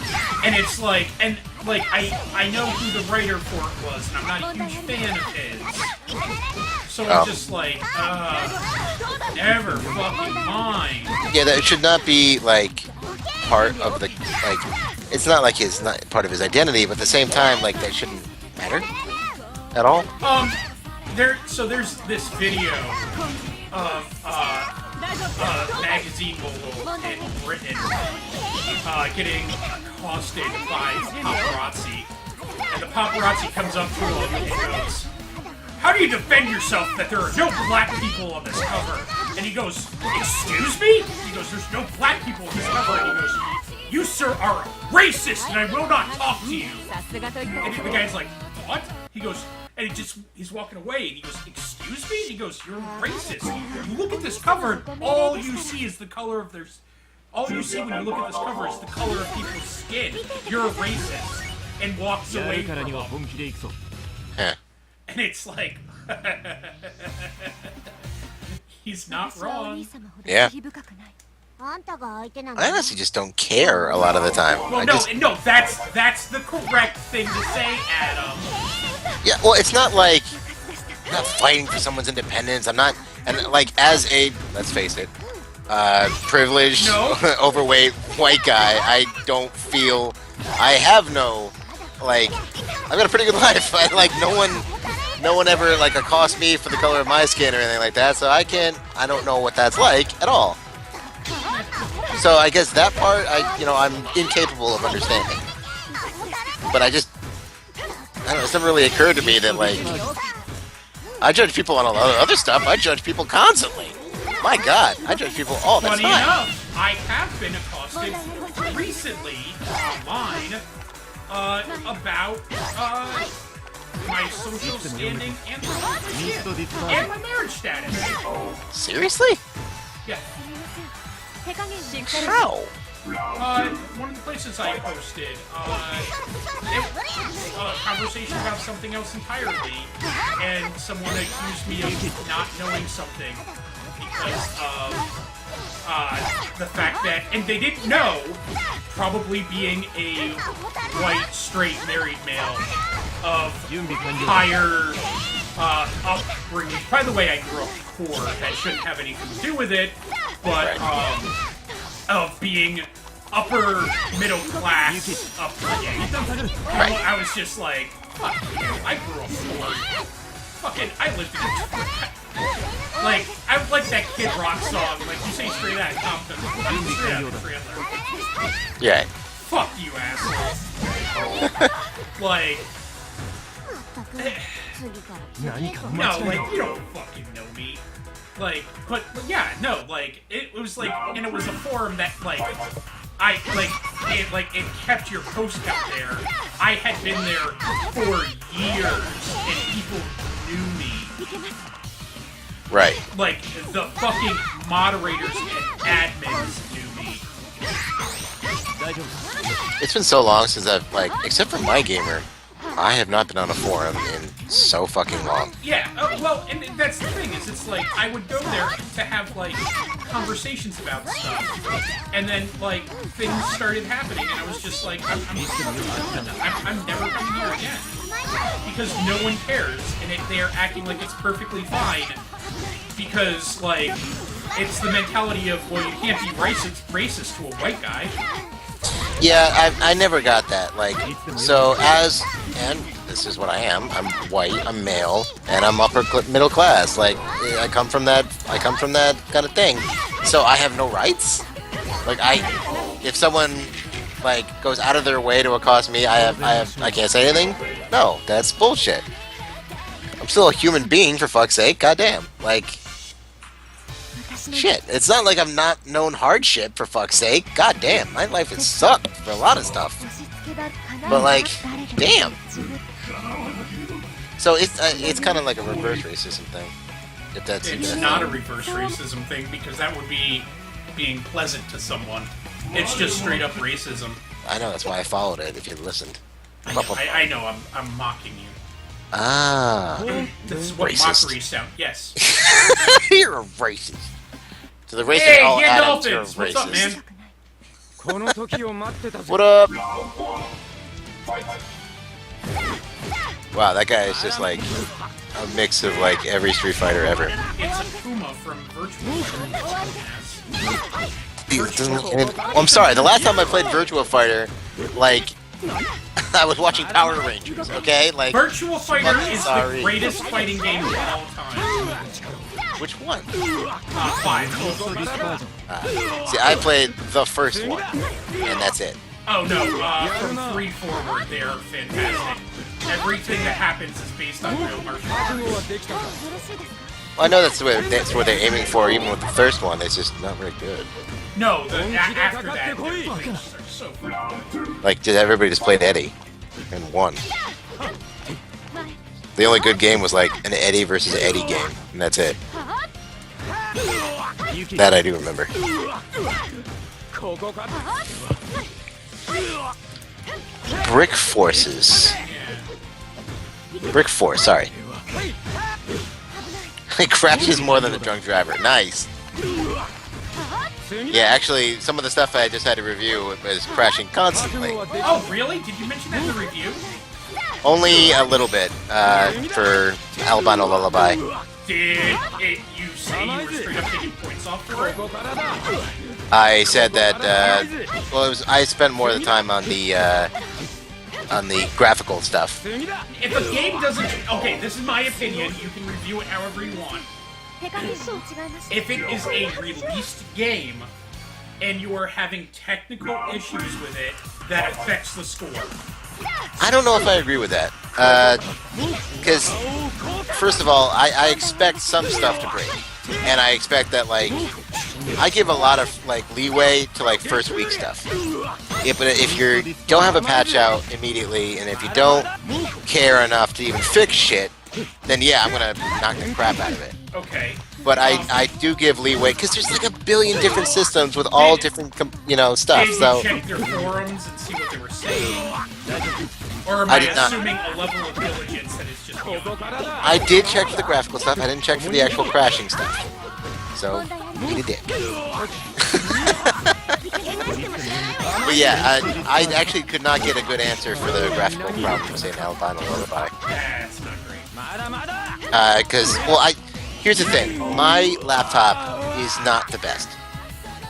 And it's like, I know who the writer for it was, and I'm not a huge fan of his. So I'm just like, never fucking mind.
Yeah, that should not be, like, part of the, like, it's not like it's not part of his identity, but at the same time, like, that shouldn't matter at all.
There's this video of, magazine mogul in Britain, getting accosted by paparazzi, and the paparazzi comes up to him and goes, "How do you defend yourself that there are no black people on this cover?" And he goes, "Excuse me?" He goes, "There's no black people on this cover." And he goes, "You, sir, are racist, and I will not talk to you." And the guy's like, "What?" He goes, and he's walking away, and he goes, "Excuse me?" And he goes, "You're racist. You look at this cover, and all you see is the color of their... All you see when you look at this cover is the color of people's skin. You're a racist." And walks away from him.
Huh.
And it's like... he's not wrong.
Yeah. I honestly just don't care a lot of the time.
Well, no, that's the correct thing to say, Adam.
Yeah, well, it's not like I'm not fighting for someone's independence. I'm not, and like as a, let's face it, privileged, overweight white guy, I don't feel I have no, like, I've got a pretty good life. No one ever like accosts me for the color of my skin or anything like that. So I don't know what that's like at all. So I guess that part, I'm incapable of understanding. But I don't know, it's never really occurred to me that, like, I judge people on a lot of other stuff. I judge people constantly. My God, I judge people all the time.
Funny enough, I have been accosted recently online about my social standing and my marriage status.
Seriously?
Yeah.
How?
One of the places I posted, a conversation about something else entirely, and someone accused me of not knowing something because of the fact that, and they didn't know, probably being a white, straight, married male of higher upbringing. By the way, I grew up poor. That shouldn't have anything to do with it, but of being upper middle class upbringing. I was just like, fuck you, I grew up poor. Fucking, I lived in a like, I would like that Kid Rock song, like you say straight out of Compton. I'm straight out of the trailer.
Yeah.
Fuck you, asshole. Like, No, like, you don't fucking know me. Like, but yeah, no, like, it was like, and it was a forum that, like, it kept your post out there. I had been there for years, and people knew me.
Right.
Like, the fucking moderators and admins knew me.
It's been so long since I've, like, except for MyGamer, I have not been on a forum in so fucking long.
Yeah, well, and that's the thing, is it's like, I would go there to have, like, conversations about stuff, and then, like, things started happening, and I was just like, I'm never coming here again. Because no one cares, and they're acting like it's perfectly fine, because, like, it's the mentality of, well, you can't be racist to a white guy.
Yeah, I never got that. Like, so and this is what I am. I'm white. I'm male, and I'm upper middle class. Like, I come from that kind of thing. So I have no rights. Like, if someone like goes out of their way to accost me, I can't say anything. No, that's bullshit. I'm still a human being, for fuck's sake. Goddamn. Like, shit. It's not like I've not known hardship, for fuck's sake. Goddamn, my life has sucked for a lot of stuff. But like, damn. So it's kind of like a reverse racism thing. If that's
It's not a reverse racism thing, because that would be being pleasant to someone. It's just straight up racism.
I know, that's why I followed it, if you listened.
I know, I'm mocking you.
Ah.
This is what
Racist.
mockery sound. Yes.
You're a racist. So the racist
Hey,
all
yeah,
Adams are
Dolphins! What's up,
racist.
man?
What up? Wow, that guy is just like a mix of like every Street Fighter ever.
It's a Puma from Virtual Fighter.
Well, I'm sorry, the last time I played Virtua Fighter, like, I was watching Power Rangers, okay? Like,
Virtual Fighter is
sorry.
the greatest fighting game of all time.
Which one?
5.
See, I played the first one, and that's it.
Oh no, from 3 forward, they're fantastic. Everything that happens is based on real martial arts.
Well, I know that's what they're aiming for, even with the first one. It's just not very good.
No, after that, things are so freaking good.
Like, did everybody just played Eddie and won? The only good game was like an Eddie versus Eddie game, and that's it. That I do remember. Brick Forces. Brick Force, sorry. It crashes more than a drunk driver. Nice. Yeah, actually, some of the stuff I just had to review was crashing constantly.
Oh, really? Did you mention that in the review?
Only a little bit, for Albino Lullaby.
Did you say you were straight up taking points off for it?
I said that, well, I spent more of the time on the graphical stuff.
If a game doesn't... Okay, this is my opinion. You can review it however you want. If it is a released game, and you are having technical issues with it, that affects the score.
I don't know if I agree with that. Because, first of all, I expect some stuff to break. And I expect that, like, I give a lot of, like, leeway to, like, first week stuff. But if you don't have a patch out immediately, and if you don't care enough to even fix shit, then yeah, I'm gonna knock the crap out of it.
Okay.
But I do give leeway, because there's like a billion different systems with all different, stuff,
Did
so...
you check their forums and see what they were saying? Or am I
did not.
assuming a level of diligence that is just beyond me?
I did check for the graphical stuff, I didn't check for the actual crashing stuff. So, eat a dick. But yeah, I actually could not get a good answer for the graphical problems in Albino Lullaby.
That's not great.
Because, here's the thing. My laptop is not the best.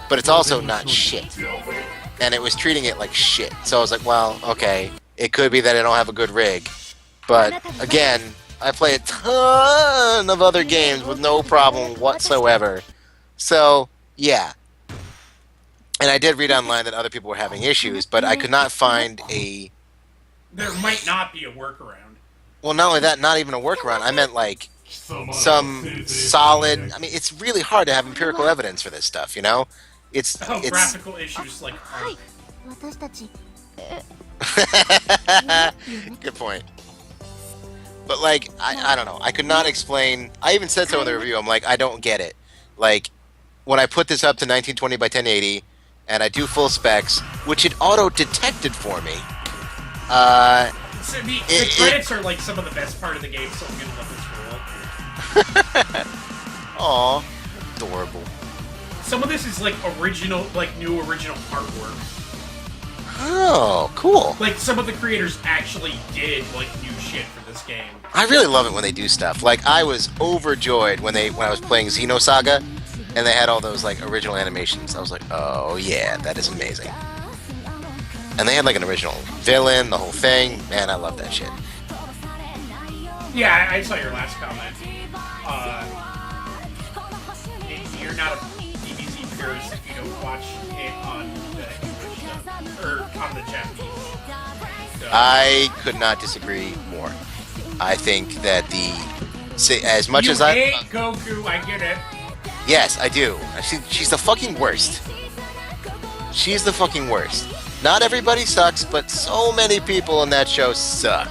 But it's also not shit. And it was treating it like shit. So I was like, well, okay. It could be that I don't have a good rig. But, again, I play a ton of other games with no problem whatsoever. So, yeah. And I did read online that other people were having issues, but I could not find a...
There might not be a workaround.
Well, not only that, not even a workaround. I meant like some solid. I mean, it's really hard to have empirical evidence for this stuff. You know, it's
Oh,
it's.
graphical issues like art.
私たち
Good point. But like, I don't know. I could not explain. I even said so in the review. I'm like, I don't get it. Like, when I put this up to 1920 by 1080, and I do full specs, which it auto detected for me.
So the credits are like some of the best part of the game, so I'm gonna let this roll.
Aw, adorable.
Some of this is like original, like new original artwork.
Oh, cool.
Like some of the creators actually did like new shit for this game.
I really love it when they do stuff. Like, I was overjoyed when I was playing Xenosaga, and they had all those like original animations. I was like, oh yeah, that is amazing. And they had like an original villain, the whole thing. Man, I love that shit.
Yeah, I saw your last comment. You're not a DBZ purist if you don't watch it on the English dub, or on the Japanese dub.
I could not disagree more. I think that as much as I
hate Goku, I get it.
yes, I do. She's the fucking worst. She's the fucking worst. Not everybody sucks, but so many people in that show suck.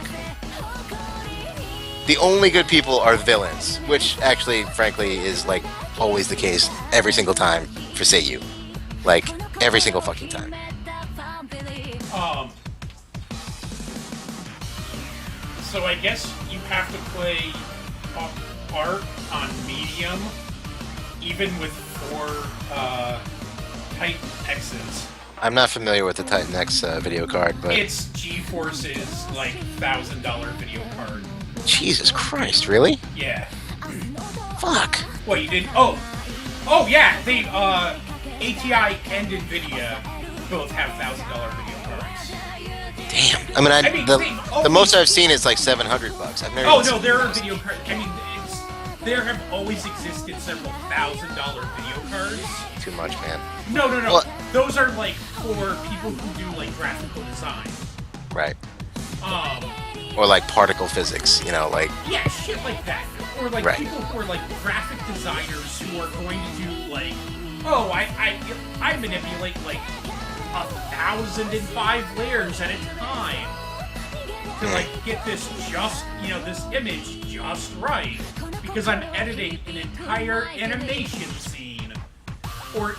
The only good people are villains, which actually, frankly, is like always the case every single time for Seiyu. Like, every single fucking time.
So I guess you have to play art on medium, even with 4 Titan X's.
I'm not familiar with the Titan X video card, but
It's GeForce's like $1,000 video card.
Jesus Christ, really?
Yeah.
Fuck.
What you didn't? Oh yeah. They ATI and Nvidia both have $1,000 video cards.
Damn. I mean, the most I've seen is like $700. I've never.
Oh
even
no,
seen
there are
those.
video cards. I mean, there have always existed several $1,000 video cards.
Too much, man.
No.
What?
Those are like for people who do like graphical design.
Right.
Um.
Or like particle physics, you know, like.
Yeah, shit like that. Or like
Right.
people who are like graphic designers who are going to do like, oh, I manipulate like 1,005 layers at a time to like get this this image just right because I'm editing an entire animation scene or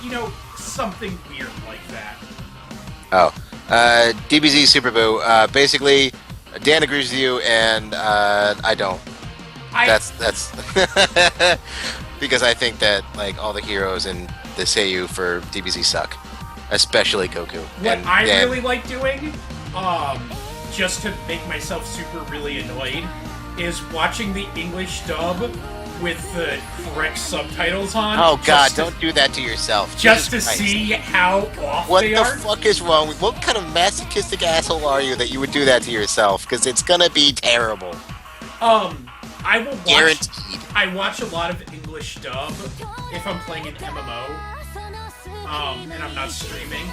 something weird like that.
Oh. DBZ Super Boo. Basically, Dan agrees with you, and I don't. That's because I think that like all the heroes in the Seiyu for DBZ suck, especially Goku.
What
and
I
Dan.
really like doing, just to make myself super really annoyed, is watching the English dub with the correct subtitles on.
Oh God!
just to-
Don't do that to yourself.
Just
Jesus
to
Christ.
see how off
What
they
the
are.
fuck is wrong with what kind of masochistic asshole are you that you would do that to yourself? Because it's gonna be terrible.
I will watch.
Guaranteed.
I watch a lot of English dub if I'm playing an MMO, and I'm not streaming.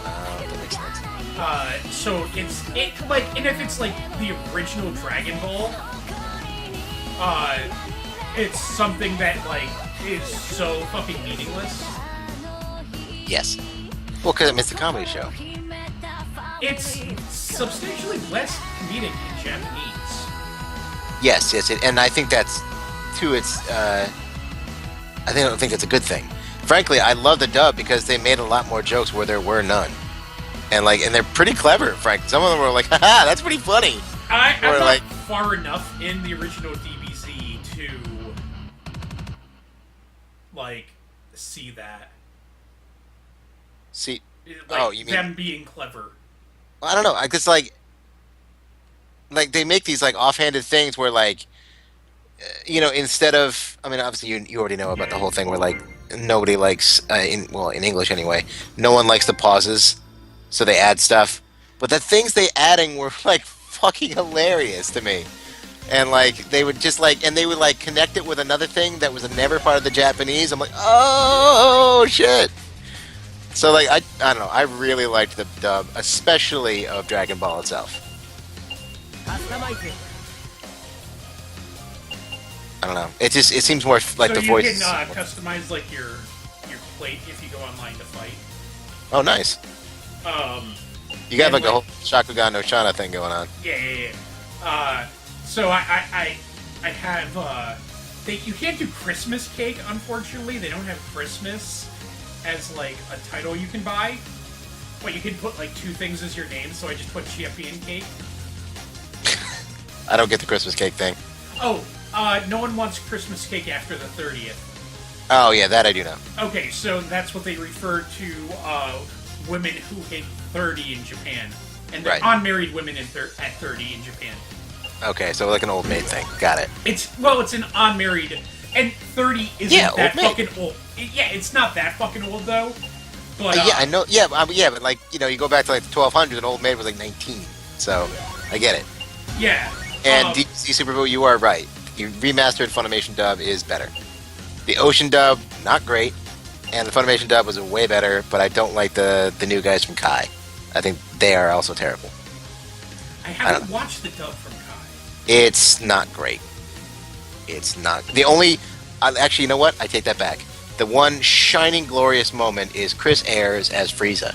That makes sense.
So and if it's like the original Dragon Ball, it's something that like is so fucking meaningless.
Yes. Well, because it's a comedy show.
It's substantially less comedic in Japanese.
Yes, and I think that's too. I don't think that's a good thing. Frankly, I love the dub because they made a lot more jokes where there were none, and they're pretty clever. Frankly, some of them were like, "Haha, that's pretty funny."
I'm
Or,
not
like-
far enough in the original DBZ to see that.
See,
Like,
you mean
them being clever.
I don't know. I guess like they make these like offhanded things where instead of obviously you already know about the whole thing where like nobody likes in English anyway, no one likes the pauses, so they add stuff. But the things they adding were like fucking hilarious to me. And they would just and they would connect it with another thing that was never part of the Japanese. I'm like, oh shit. So I don't know, I really liked the dub, especially of Dragon Ball itself. I don't know. It seems more like
so
the voice.
you can customize like your plate if you go online to fight.
Oh, nice. You got like a whole Shakugan no Shana thing going on.
Yeah. So I have you can't do Christmas cake, unfortunately. They don't have Christmas as like a title you can buy. But you can put like 2 things as your name, so I just put champion cake.
I don't get the Christmas cake thing.
Oh, no one wants Christmas cake after the 30th.
Oh yeah, that I do know.
Okay, so that's what they refer to women who hit 30 in Japan. And they're unmarried women at 30 in Japan.
Okay, so like an old maid thing. Got it.
It's an unmarried, and 30 isn't that fucking old. Yeah, it's not that fucking old though. But
yeah, I know. Yeah, but like you go back to like the 1200s, an old maid was like 19. So I get it.
Yeah.
And DC Superboot, you are right. The remastered Funimation dub is better. The Ocean dub, not great, and the Funimation dub was way better. But I don't like the new guys from Kai. I think they are also terrible.
I haven't watched the dub from Kai.
It's not great. It's not. The only... Actually, you know what? I take that back. The one shining, glorious moment is Chris Ayres as Frieza.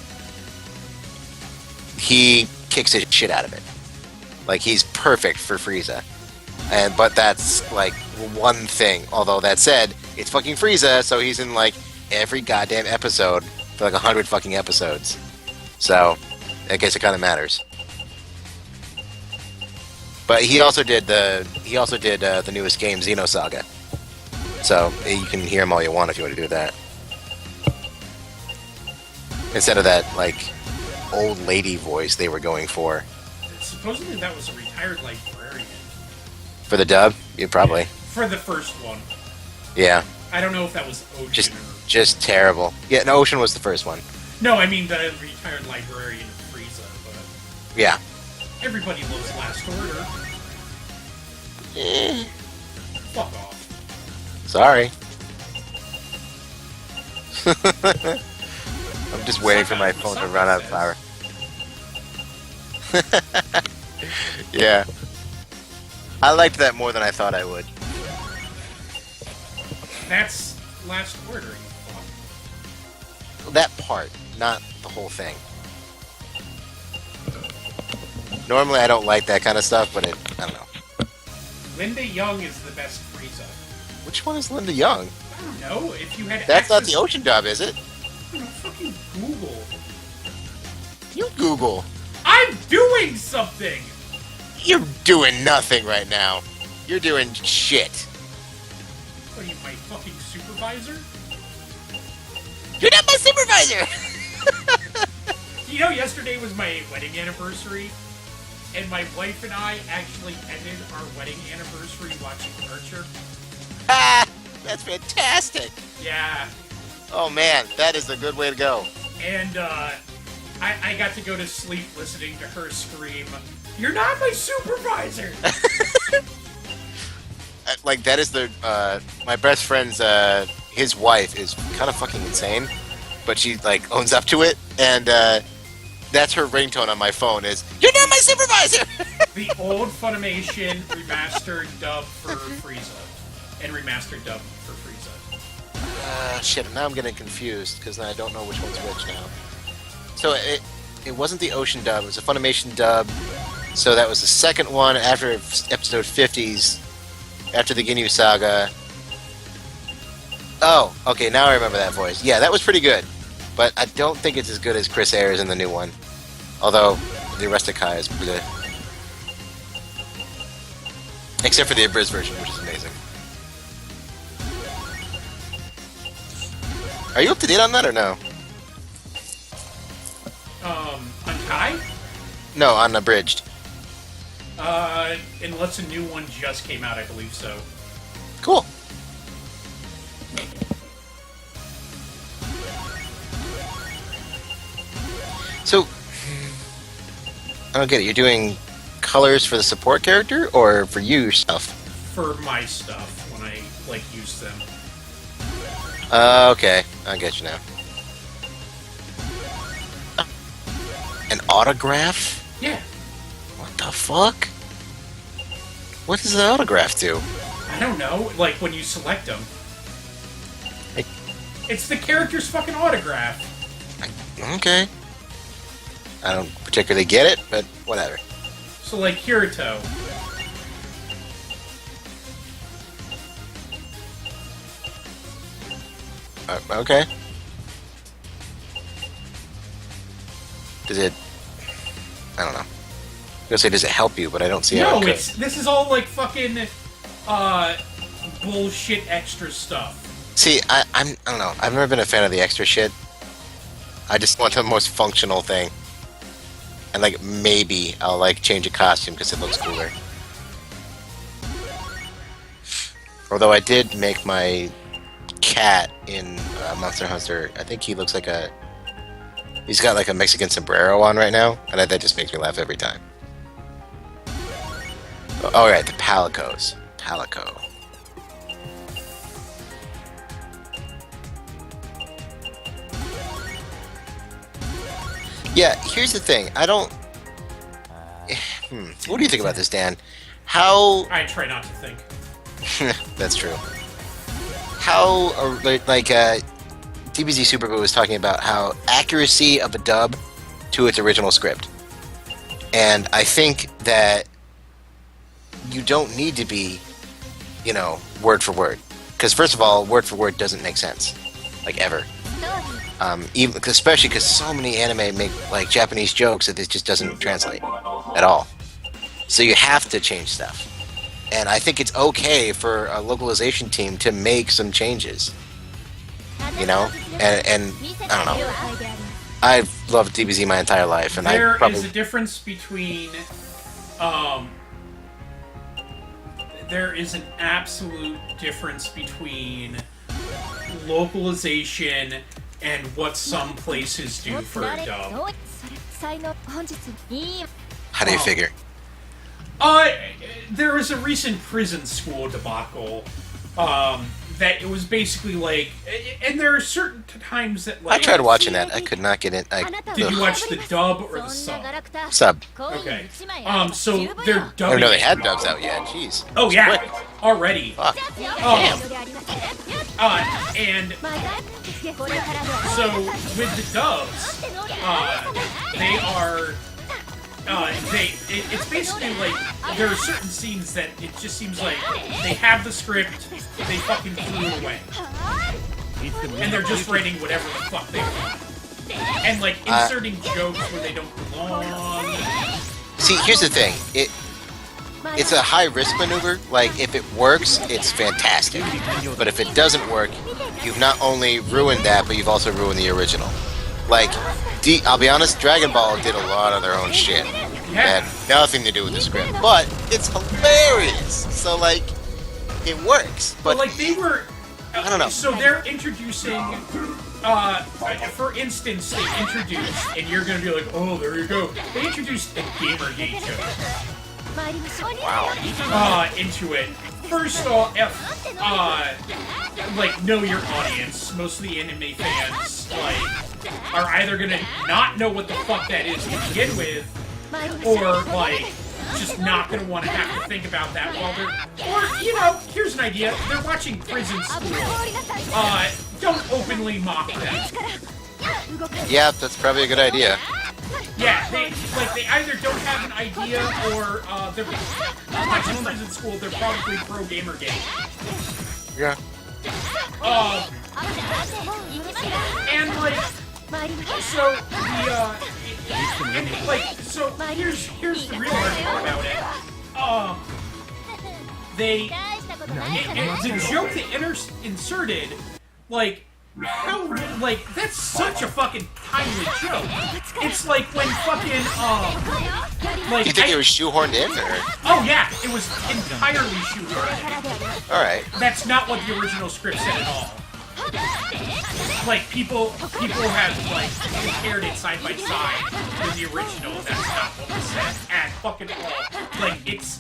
He kicks his shit out of it. Like, he's perfect for Frieza. But that's, like, one thing. Although, that said, it's fucking Frieza, so he's in, like, every goddamn episode for, like, 100 fucking episodes. So, I guess it kind of matters. But he also did the newest game, Xenosaga. So you can hear him all you want if you want to do that. Instead of that like old lady voice they were going for.
Supposedly that was a retired librarian.
For the dub, you probably.
For the first one.
Yeah.
I don't know if that was Ocean.
Just terrible. Yeah, no, Ocean was the first one.
No, I mean the retired librarian of Frieza, but
yeah.
Everybody loves Last Order. Fuck off.
Sorry. I'm just waiting for my phone to run out of power. Yeah. I liked that more than I thought I would.
That's Last Order, you fuck.
That part, not the whole thing. Normally I don't like that kind of stuff, but I don't know.
Linda Young is the best Frieza.
Which one is Linda Young?
I don't know. If you had
That's not the Ocean dub, is it?
Fucking Google.
You Google.
I'm doing something!
You're doing nothing right now. You're doing shit.
What are you, my fucking supervisor?
You're not my supervisor!
You know, yesterday was my wedding anniversary, and my wife and I actually ended our wedding anniversary watching Archer.
Ah, that's fantastic.
Yeah.
Oh man, that is a good way to go.
And I got to go to sleep listening to her scream, "You're not my supervisor!"
Like, that is the, my best friend's, his wife is kind of fucking insane, but she, like, owns up to it, and, that's her ringtone on my phone is, "You're not my supervisor!"
The old Funimation remastered dub for Frieza. And remastered dub for Frieza.
Shit, now I'm getting confused, because I don't know which one's which now. So, it wasn't the Ocean dub, it was a Funimation dub, so that was the second one after episode 50s, after the Ginyu Saga. Oh, okay, now I remember that voice. Yeah, that was pretty good, but I don't think it's as good as Chris Ayres in the new one. Although, the rest of Kai is pretty good. Except for the Abriz version, which is amazing. Are you up to date on that or no?
On Kai?
No, on Abridged.
Unless a new one just came out, I believe so.
Cool. So, I don't get it. You're doing colors for the support character, or for you yourself?
For my stuff, when I, like, use them.
Okay. I get you now. An autograph?
Yeah.
What the fuck? What does the autograph do?
I don't know. Like when you select them.
Like-
It's the character's fucking autograph.
Okay. I don't particularly get it, but whatever.
So like Kirito.
Okay. Does it... I don't know. I was gonna say, does it help you, but I don't see how
No,
it could.
this is all like fucking bullshit extra stuff.
See, I don't know. I've never been a fan of the extra shit. I just want the most functional thing. And like, maybe I'll like change a costume because it looks cooler. Although I did make my cat in Monster Hunter. I think he looks like a... He's got like a Mexican sombrero on right now, and that just makes me laugh every time. Oh, right, the Palicos. Palico. Yeah, here's the thing. I don't... What do you think about this, Dan? How...
I try not to think.
That's true. How, DBZ Superboy was talking about how accuracy of a dub to its original script. And I think that you don't need to be, you know, word for word. Because first of all, word for word doesn't make sense. Like, ever. Even, especially because so many anime make, like, Japanese jokes that it just doesn't translate at all. So you have to change stuff. And I think it's okay for a localization team to make some changes. You know? And I don't know. I've loved DBZ my entire life, and
There
I probably...
is a difference between, there is an absolute difference between localization and what some places do for a dub.
How do you figure?
There was a recent prison school debacle, that it was basically like, and there are certain times that like...
I tried watching that. I could not get in.
Did you watch the dub or the sub?
Sub.
Okay. So their
I
dubbing...
didn't know they had
is
dubs
wrong.
out yet. Jeez.
Oh yeah,
Quick.
already.
Fuck.
And so with the dubs, they are... it's basically like, there are certain scenes that it just seems like they have the script, they fucking threw it away. And they're just writing whatever the fuck they want. And like inserting jokes where they don't belong.
See, here's the thing. It's a high-risk maneuver. Like, if it works, it's fantastic. But if it doesn't work, you've not only ruined that, but you've also ruined the original. Like, I'll be honest, Dragon Ball did a lot of their own shit.
Yeah.
Had nothing to do with the script. But it's hilarious. So, like, it works.
But like they were...
I don't know.
So they're introducing... for instance, they introduced, and you're gonna be like, oh, there you go. They introduced a Gamergate joke.
Wow.
Into it. First off, like, know your audience. Most of the anime fans, like, are either gonna not know what the fuck that is to begin with, or, like, just not gonna want to have to think about that while they're... Or, you know, here's an idea. They're watching Prison School. Don't openly mock them.
Yeah, that's probably a good idea.
Yeah, they either don't have an idea, or they're watching Prison School. They're probably pro Gamergate.
Yeah.
And like, so here's the real part about it. The joke they inserted, like. How, like, that's such a fucking timely joke. It's like when fucking, like...
You think it was shoehorned in, or...?
Oh, yeah, it was entirely shoehorned in.
Alright.
That's not what the original script said at all. Like, people have, like, compared it side by side with the original. That's not what was said at fucking all. Like, it's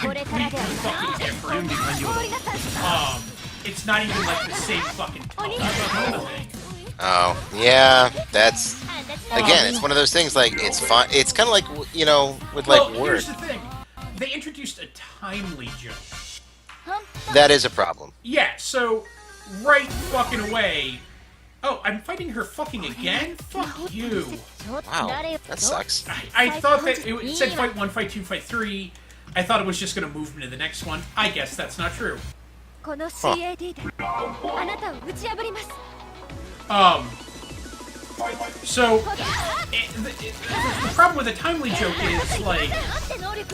completely fucking different. It's not even like the same fucking tone.
Oh, yeah, that's... Again, it's one of those things, like, it's fun. It's kind of like, you know, with, like,
well,
work.
Here's the thing. They introduced a timely joke.
That is a problem.
Yeah, so right fucking away. Oh, I'm fighting her fucking again? Fuck you.
Wow, that sucks.
I thought that it said fight 1, fight 2, fight 3. I thought it was just gonna move me to the next one. I guess that's not true. So, the problem with a timely joke is, like,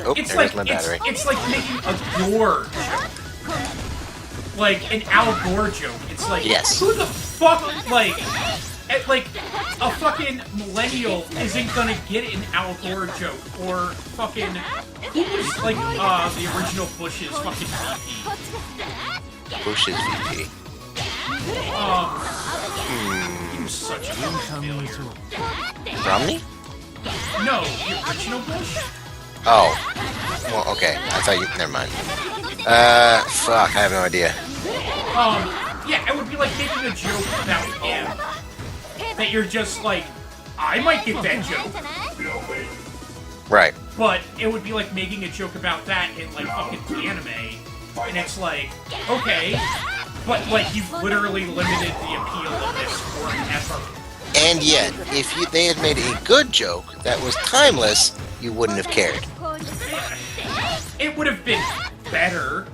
Oh,
it's
there
like,
goes my battery.
it's like making a Gore joke. Like, an Al Gore joke. It's like,
Yes.
who the fuck, like, a fucking millennial isn't gonna get an Al Gore joke, or fucking, who was, like, the original Bush's fucking VP?
Bush's VP.
He was such a failure.
Romney?
No, the original Bush?
Oh. Well, okay. I thought you... Never mind. Fuck. I have no idea.
Yeah, it would be like making a joke about him. That you're just like, I might get that joke.
Right.
But it would be like making a joke about that in, like, fucking anime. And it's like, okay, but, like, you've literally limited the appeal of this forever.
And yet, if they had made a good joke that was timeless, you wouldn't have cared.
It would have been better.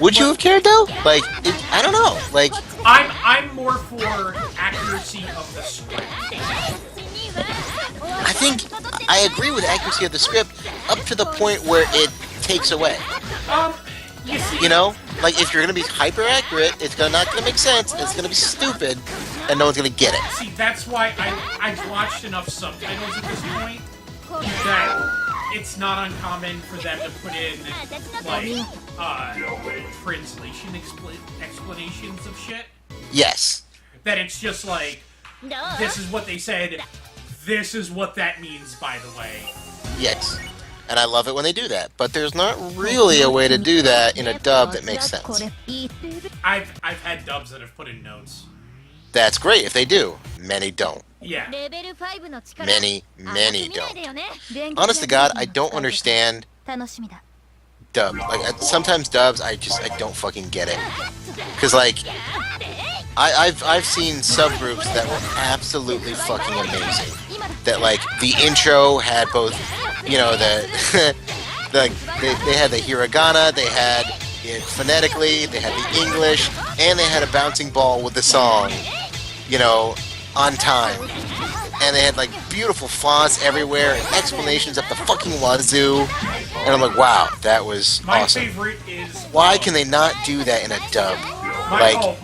Would you have cared though? Like, I don't know. Like,
I'm more for accuracy of the script.
I think I agree with accuracy of the script up to the point where it takes away.
You see,
You know, like if you're gonna be hyper accurate, it's not gonna make sense. It's gonna be stupid, and no one's gonna get it.
see, that's why I've watched enough subtitles at this point that it's not uncommon for them to put in, like, translation explanations of shit.
Yes.
That it's just like, this is what they said, this is what that means, by the way.
Yes. And I love it when they do that. But there's not really a way to do that in a dub that makes sense.
I've had dubs that have put in notes.
That's great if they do. Many don't.
Yeah.
Many don't. Honest to God, I don't understand dub. Like, sometimes dubs, I don't fucking get it. Because, like, I've seen subgroups that were absolutely fucking amazing. That, like, the intro had both, you know, they had the hiragana, they had it phonetically, they had the English, and they had a bouncing ball with the song, you know, on time. And they had, like, beautiful fonts everywhere and explanations up the fucking wazoo. And I'm like, wow, that was
My
awesome.
favorite is...
Why can they not do that in a dub?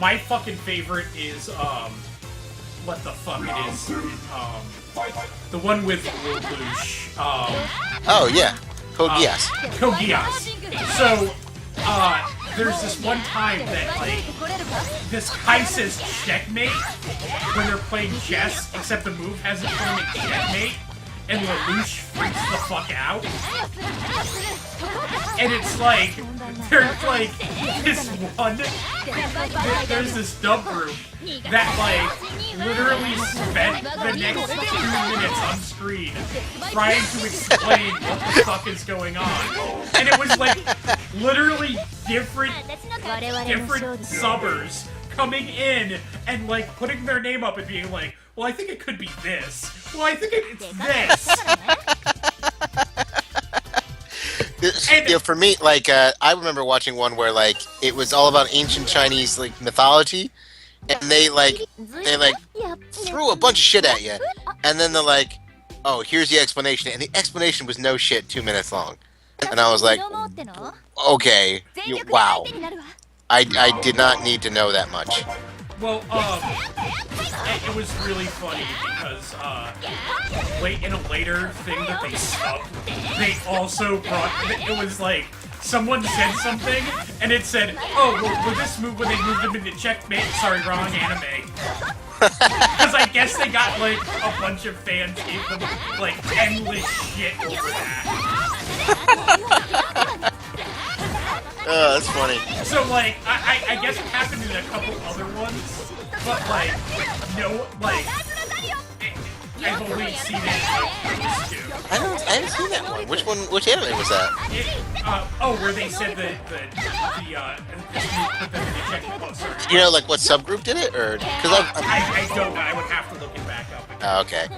My fucking favorite is, what the fuck it is, the one with Lelouch,
Oh, yeah. Code Geass.
Code Geass. So, there's this one time that, like, this guy says checkmate when they're playing chess, except the move hasn't shown it checkmate, and Lelouch freaks the fuck out. And it's like, there's like this one, there's this dub group that, like, literally spent the next 2 minutes on screen trying to explain what the fuck is going on. And it was like, literally different subbers coming in and, like, putting their name up and being like, well, I think it could be this. Well, I think it's this.
You know, for me, like, I remember watching one where, like, it was all about ancient Chinese, like, mythology, and they threw a bunch of shit at you, and then they're like, oh, here's the explanation, and the explanation was no shit 2 minutes long. And I was like, okay, wow. I did not need to know that much.
Well, it was really funny because, in a later thing that they subbed, they also brought, it was like, someone said something, and it said, oh, well, with this move, when they moved them into checkmate, sorry, wrong anime. Because I guess they got, like, a bunch of fans gave them, like, endless shit over that.
Oh, that's funny.
So, like, I guess it happened in a couple other ones, but, like, no, like, I've only seen it like too.
I haven't seen that one. Which anime was that?
Where they said that put them in the ejected bus.
You know, like what subgroup did it, or because
I don't know. I would have to look it back up.
Oh, okay.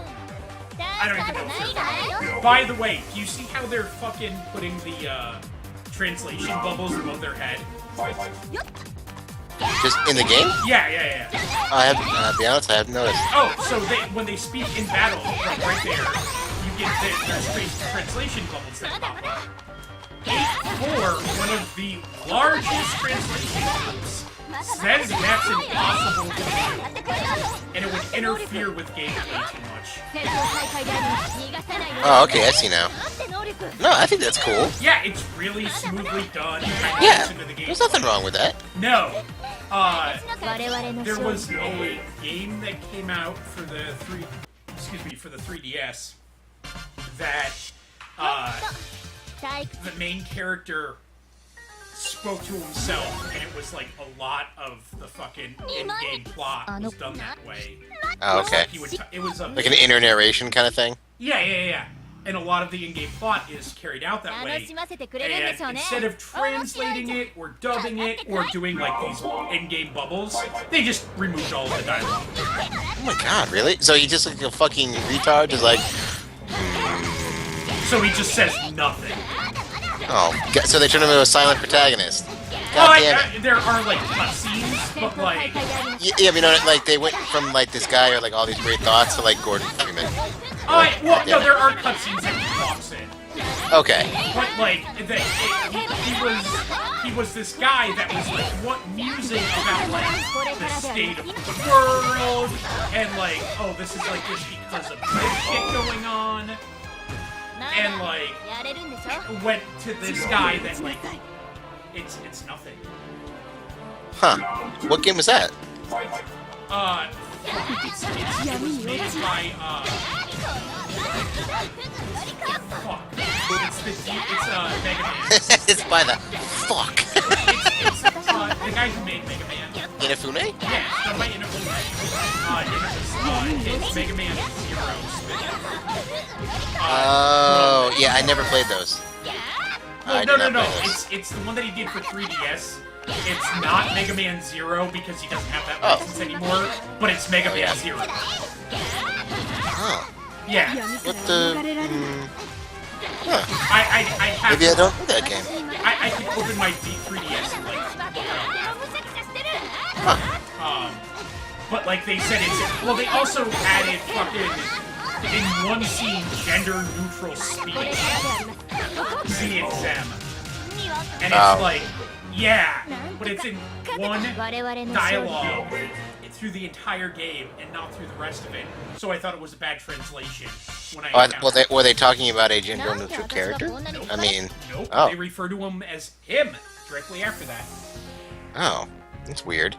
I don't even know if they're... By the way, do you see how they're fucking putting the translation bubbles above their head?
Just in the game?
Yeah.
I have. To be honest, I haven't noticed.
Oh, so when they speak in battle, right there, you get there's translation bubbles that pop up. 8-4, one of the largest translation bubbles, says that's impossible to do, and it would interfere with gameplay too much.
Oh, okay, I see now. No, I think that's cool.
Yeah, it's really smoothly done.
Yeah,
Into the game.
there's nothing wrong with that.
No. There was a game that came out for the 3DS that the main character spoke to himself, and it was like a lot of the fucking in-game plot was done that way.
Oh, okay.
It was
Like an inner narration kind of thing?
Yeah. And a lot of the in-game plot is carried out that way. And instead of translating it, or dubbing it, or doing like these in-game bubbles, they just removed all of the dialogue.
Oh my god, really? So he just like a fucking retard, just like...
So he just says nothing.
Oh, so they turned him into a silent protagonist. God damn it.
There are like cutscenes, but like...
Yeah, but you know, like they went from like this guy or like all these great thoughts to like Gordon Freeman.
Well, no, there are cutscenes that he talks in.
Okay.
But like, he was this guy that was like, what music about like the state of the world, and like, oh, this is like this because of this shit going on, and like, went to this guy that like, it's nothing.
Huh. What game was that?
It was made by, fuck. It's Mega Man.
It's by the fuck.
It's the guy who made Mega Man.
Inafune?
Yeah, it's done by Inafune. It's Mega Man 0 spin-off.
Oh, yeah, I never played those.
No. It's the one that he did for 3DS. It's not Mega Man 0 because he doesn't have that license anymore, but it's Mega Man 0.
Oh.
Yeah.
What the... Huh.
I have...
Maybe I don't know that game.
I can open my 3DS and, like... But, like, they said it's... Well, they also added fucking... In one scene, gender-neutral speech. Z and Zem. And it's like... Yeah, but it's in one dialogue through the entire game and not through the rest of it. So I thought it was a bad translation when I
were they talking about a gender-neutral character?
Nope.
I mean...
Nope,
oh.
They refer to him as him directly after that.
Oh, that's weird.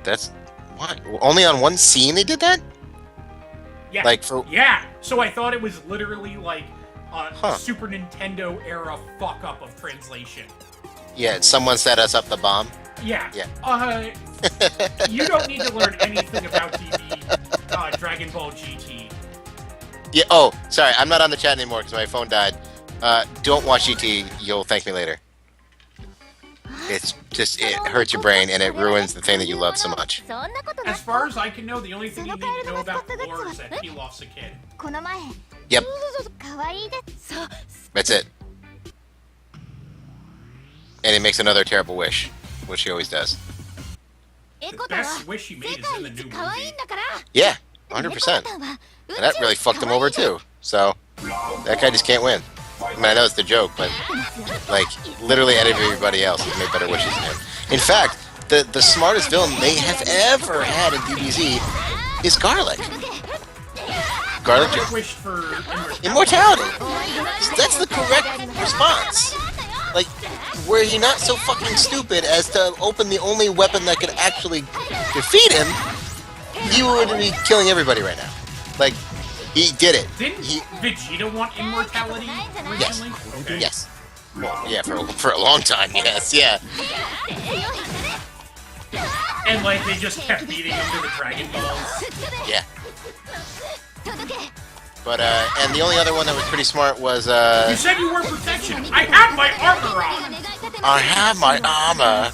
That's... What? Only on one scene they did that?
Yeah.
Like, for...
Yeah, so I thought it was literally like a Super Nintendo era fuck-up of translation.
Yeah, someone set us up the bomb.
Yeah.
Yeah.
You don't need to learn anything about TV, Dragon Ball GT.
Yeah. Oh, sorry, I'm not on the chat anymore because my phone died. Don't watch GT. You'll thank me later. It's just it hurts your brain and it ruins the thing that you love so much.
As far as I can know, the only thing you need to know about the lore is that Pilaf's a kid.
Yep. That's it. And he makes another terrible wish, which he always does.
The best wish he made is in the new movie.
Yeah, 100%. And that really fucked him over too. So, that guy just can't win. I mean, I know it's the joke, but, like, literally out of everybody else has made better wishes than him. In fact, the smartest villain they have ever had in DBZ is Garlic. Garlic just
wished for
immortality. That's the correct response. Like, were he not so fucking stupid as to open the only weapon that could actually defeat him, he would be killing everybody right now. Like, he did it.
Didn't Vegeta want immortality originally?
Yes.
Okay.
Yes. Well, yeah, for a long time, yes, yeah.
And, like, they just kept beating him to the Dragon Balls.
Yeah. But and the only other one that was pretty smart was
You said you were protection. I have my armor on.
I have my armor.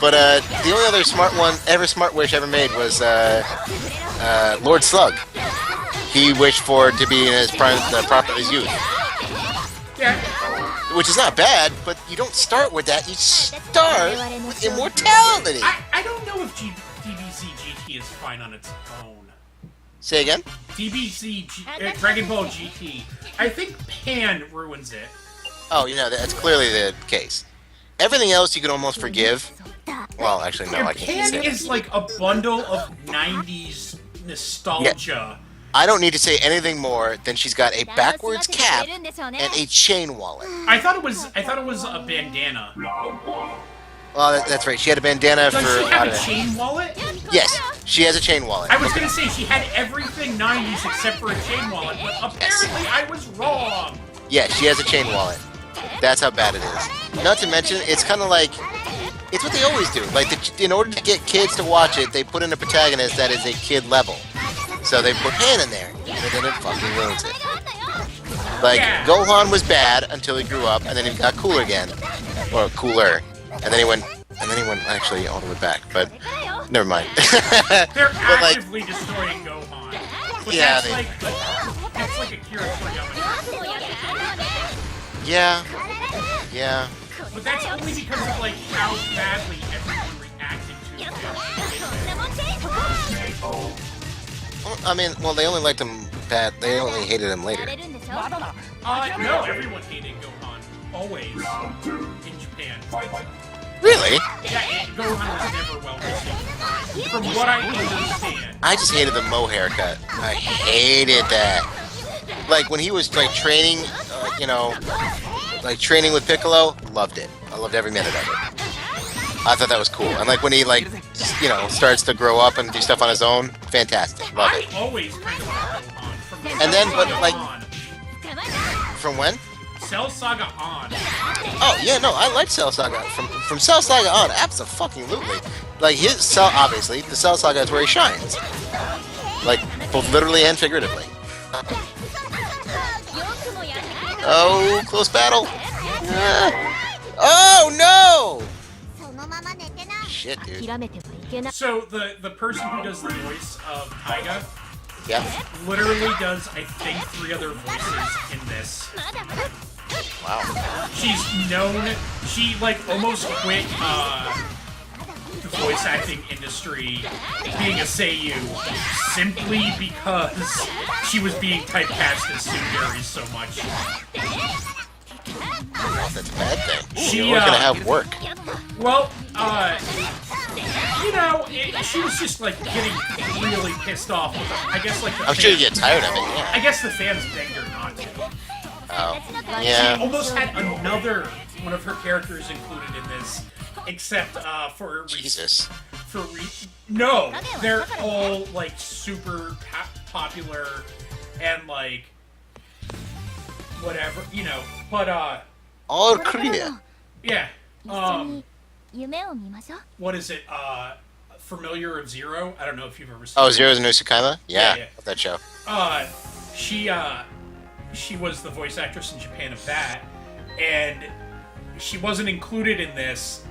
But the only other smart wish ever made was Lord Slug. He wished for it to be in his prime, the prop of his youth.
Yeah.
Which is not bad, but you don't start with that. You start with immortality.
I don't know if DBZ GT is fine on its own.
Say again?
Dragon Ball GT. I think Pan ruins it.
Oh, you know, that's clearly the case. Everything else you can almost forgive. Well, actually, no, I can't
Pan
say
is like a bundle of 90s nostalgia.
I don't need to say anything more than she's got a backwards cap and a chain wallet.
I thought it was a bandana.
Well, that's right. She had a bandana
Does
for.
she have a chain wallet?
Yes, she has a chain wallet.
I was gonna say she had everything 90s except for a chain wallet, but apparently I was wrong.
Yeah, she has a chain wallet. That's how bad it is. Not to mention, it's kind of like, it's what they always do. Like, in order to get kids to watch it, they put in a protagonist that is a kid level. So they put Pan in there, and then it fucking ruins it. Like,
Yeah.
Gohan was bad until he grew up, and then he got cooler again. Or cooler. And then he went actually all the way back, but never mind.
They're
But, like,
actively destroying Gohan. But
Yeah,
that's like Akira Toriyama.
yeah. Yeah.
But that's only because of like how badly everyone reacted to him.
I mean, well, they only liked him bad. They only hated him later.
No, everyone hated Gohan. Always. In Japan.
Really?
Yeah, Gohan was never well received. From what I understand.
I just hated the Mo haircut. I hated that. Like, when he was, like, training, like, training with Piccolo, loved it. I loved every minute of it. I thought that was cool. And, like, when he, like, starts to grow up and do stuff on his own, fantastic. Love it.
I always kind of liked Gohan. From
And then,
Cell
but,
Saga
like-
on.
From when?
Cell Saga on.
Oh, yeah, no, I liked Cell Saga. From Cell Saga on, absolutely. Like, his Cell, obviously, the Cell Saga is where he shines. Like, both literally and figuratively. Oh, close battle. Oh, no! Shit, dude.
So the person who does the voice of Taiga
Yeah.
literally does, I think, 3 other voices in this.
Wow.
She's known. She like almost quit the voice acting industry, being a seiyuu, simply because she was being typecast as tsundere so much.
Well, that's a bad thing.
She,
You're always gonna have work.
Well, she was just like getting really pissed off with it. I guess like the
I'm sure you
fans-
get tired of it, yeah.
I guess the fans begged her not to.
Oh.
She
Yeah.
almost had another one of her characters included in this, except for
Jesus.
No, they're all like super popular and like whatever, But
All Korea.
yeah. What is it? Familiar of Zero? I don't know if you've ever seen.
Oh, Zero's no Tsukaima? Yeah,
Yeah.
love that show.
She was the voice actress in Japan of that, and she wasn't included in this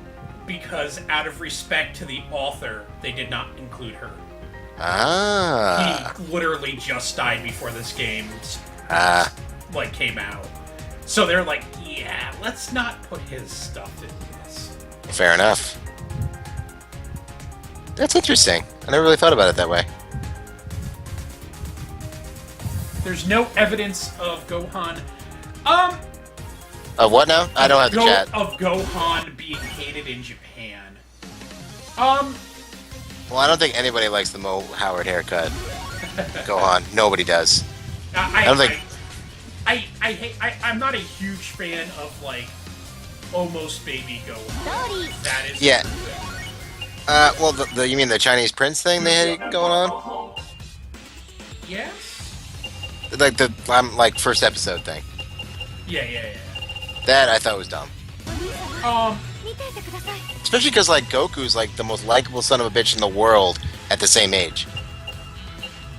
because, out of respect to the author, they did not include her.
Ah.
He literally just died before this game came out, so they're like, yeah, let's not put his stuff in this.
Fair enough. That's interesting. I never really thought about it that way.
There's no evidence of Gohan.
What now? I don't have the chat.
Of Gohan being hated in Japan.
Well, I don't think anybody likes the Mo Howard haircut. Gohan. Nobody does.
I
don't think-
I'm not a huge fan of like almost baby Gohan. That is
Yeah. Well, you mean the Chinese prince thing they had going on?
Yes.
Like the first episode thing.
Yeah.
That I thought was dumb. Especially because like Goku's like the most likable son of a bitch in the world at the same age.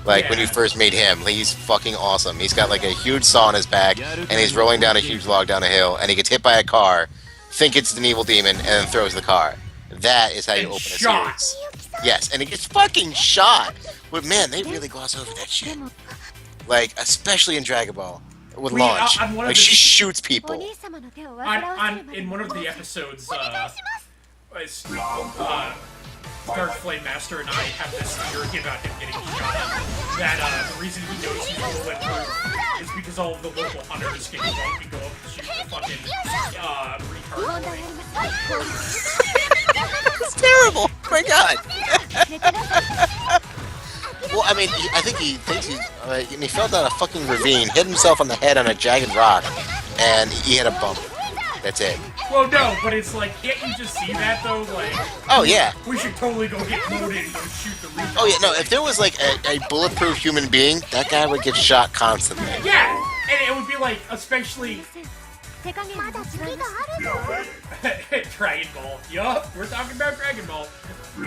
Like when you first meet him, he's fucking awesome. He's got like a huge saw on his back, and he's rolling down a huge log down a hill, and he gets hit by a car, think it's an evil demon, and then throws the car. That is how you open a series. Yes, and he gets fucking shot. But man, they really gloss over that shit. Like, especially in Dragon Ball. With Launch. Like, she shoots people.
In one of the episodes, Dark Flame Master and I have this theory about him getting shot. That the reason he knows he's bulletproof is because all of the local hunters get drunk and go up and shoot the fucking retard.
It's terrible! Oh my god! Well, I mean, I think he thinks he fell down a fucking ravine, hit himself on the head on a jagged rock, and he had a bump. That's it.
Well, no, but it's like, can't you just see that, though? Like,
oh, yeah.
We should totally go get loaded and go shoot the retard.
Oh, yeah, no, if there was, like, a bulletproof human being, that guy would get shot constantly.
Yeah, and it would be, like, especially... Dragon Ball. Yup, we're talking about Dragon Ball.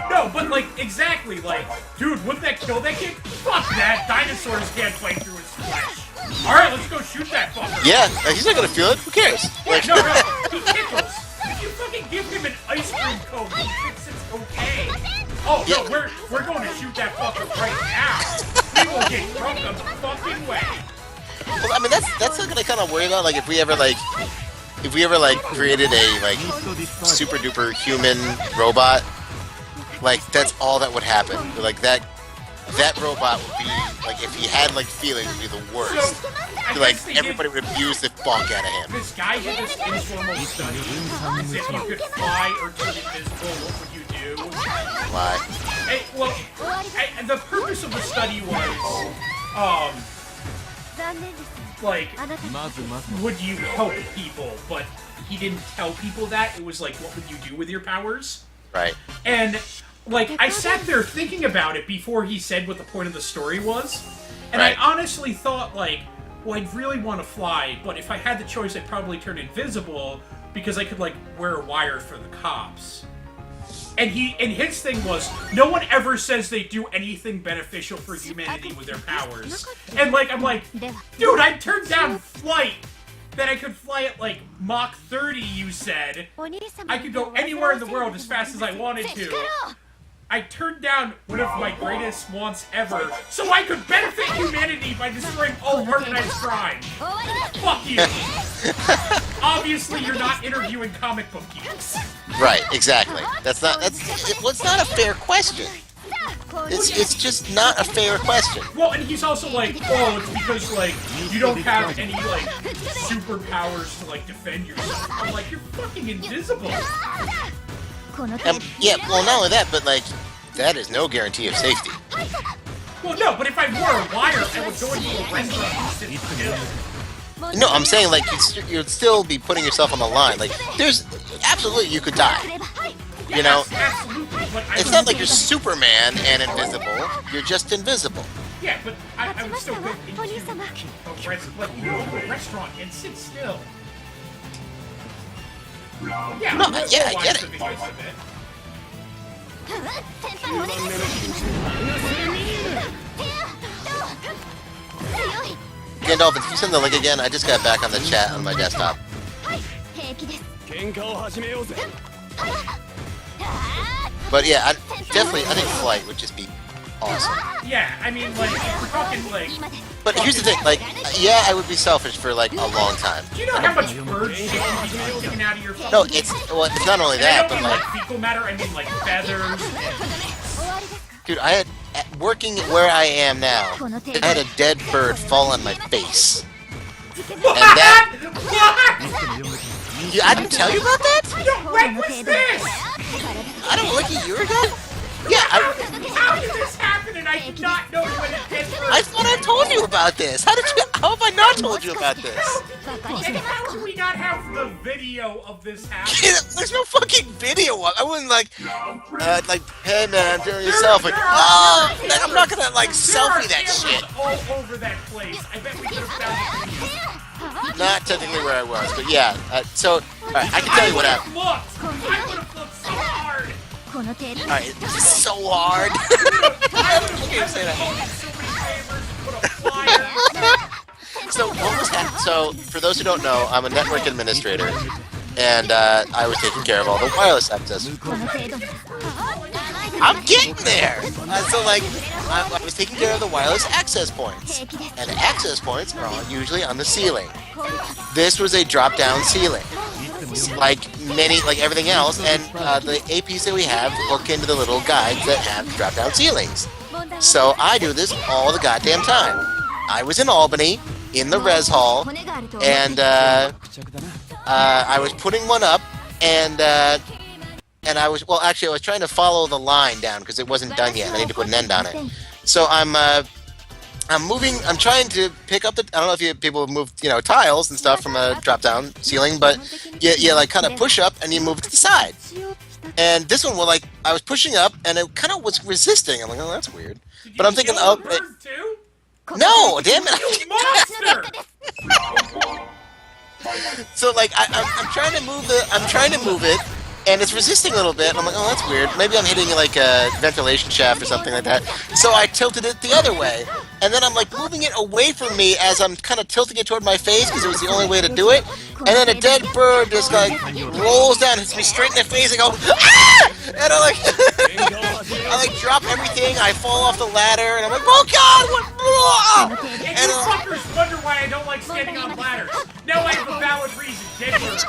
No, but, like, exactly, like, dude, wouldn't that kill that kid? Fuck that, dinosaurs can't fight through his flesh. Alright, let's go shoot that fucker.
Yeah, he's not gonna feel it. Who cares?
Yeah, no, he tickles. If you fucking give him an ice cream cone, he thinks it's okay. Oh, no, we're going to shoot that fucker right now. He will get drunk on the fucking way.
Well, I mean, that's what I kind of worry about. Like, if we ever created a like super duper human robot, like that's all that would happen. Like that robot would be like, if he had like feelings, would be the worst.
So,
like everybody would abuse the fuck out of him.
This guy did this informal study. As if you could fly or turn invisible, what would you do?
Why?
The purpose of the study was, like, would you help people? But he didn't tell people that. It was like, what would you do with your powers?
Right.
And, like, I sat there thinking about it before he said what the point of the story was. And I honestly thought, like, well, I'd really want to fly, but if I had the choice, I'd probably turn invisible because I could, like, wear a wire for the cops. And his thing was, no one ever says they do anything beneficial for humanity with their powers. And, like, I'm like, dude, I turned down flight. That I could fly at, like, Mach 30, you said. I could go anywhere in the world as fast as I wanted to. I turned down one of my greatest wants ever, so I could benefit humanity by destroying all organized crime. Fuck you. Obviously, you're not interviewing comic book geeks.
Right, exactly. It's not a fair question. It's just not a fair question.
Well, and he's also like, oh, it's because, like, you don't have any, like, superpowers to, like, defend yourself. I'm like, you're fucking invisible.
Yeah, well, not only that, but, like, that is no guarantee of safety.
Well, no, but if I wore a wire, I would go into a restaurant and sit still.
No, I'm saying, like, you'd still be putting yourself on the line. Like, absolutely, you could die. You know?
Absolutely, but
it's not like you're Superman and invisible. You're just invisible.
Yeah, but I would still go into a restaurant and sit still. Yeah,
no, yeah, I get it. Gandalf, if you send the link again, I just got back on the chat on my desktop. But yeah, I think flight would just be awesome.
Yeah, I mean, like, if we're talking, like...
But here's the thing, like, yeah, I would be selfish for, like, a long time.
Do you know how much bird shit you be taking out of your phone?
No, it's not only that,
but,
like...
I don't mean, like, fecal matter, I mean, like, feathers and...
Dude, I had... Working where I am now, I had a dead bird fall on my face.
What?
And that...
What?
I didn't tell you about that?
No, when was this?
I don't know, like a year ago? Yeah,
How did this happen and I did not know you had a dead bird?
I thought I told you about this. How have I not told you about this?
And how do we not have the video of this happening?
There's no fucking video. I wasn't like, hey man, do it yourself. Like, oh, I'm not gonna like selfie that shit.
All over that place. I bet we could have found it.
Not technically where I was, but yeah. So Alright, I can tell you what happened.
I would have looked so hard.
Alright, this is so hard.
I would have so many favors, put a flyer.
So what was happening? So for those who don't know, I'm a network administrator, and I was taking care of all the wireless access. I'm getting there. So like, I was taking care of the wireless access points, and the access points are all usually on the ceiling. This was a drop-down ceiling, like everything else, and the APs that we have look into the little guides that have drop-down ceilings. So I do this all the goddamn time. I was in Albany, in the res hall, and I was putting one up, and I was trying to follow the line down because it wasn't done yet. I need to put an end on it. So I'm trying to pick up the. I don't know if people have moved, tiles and stuff from a drop-down ceiling, but you like kind of push up and you move to the side. And this one, I was pushing up and it kind of was resisting. I'm like, oh, that's weird. But I'm thinking, oh. No, damn it!
You monster!
So I'm trying to move it, and it's resisting a little bit. And I'm like, oh, that's weird. Maybe I'm hitting like a ventilation shaft or something like that. So I tilted it the other way, and then I'm like moving it away from me as I'm kind of tilting it toward my face because it was the only way to do it. And then a dead bird just rolls down, hits me straight in the face, and go, ah! And I drop everything. I fall off the ladder, and I'm like, oh god, what?
And you fuckers wonder why I don't like standing on ladders. Now I have a valid reason, dead birds.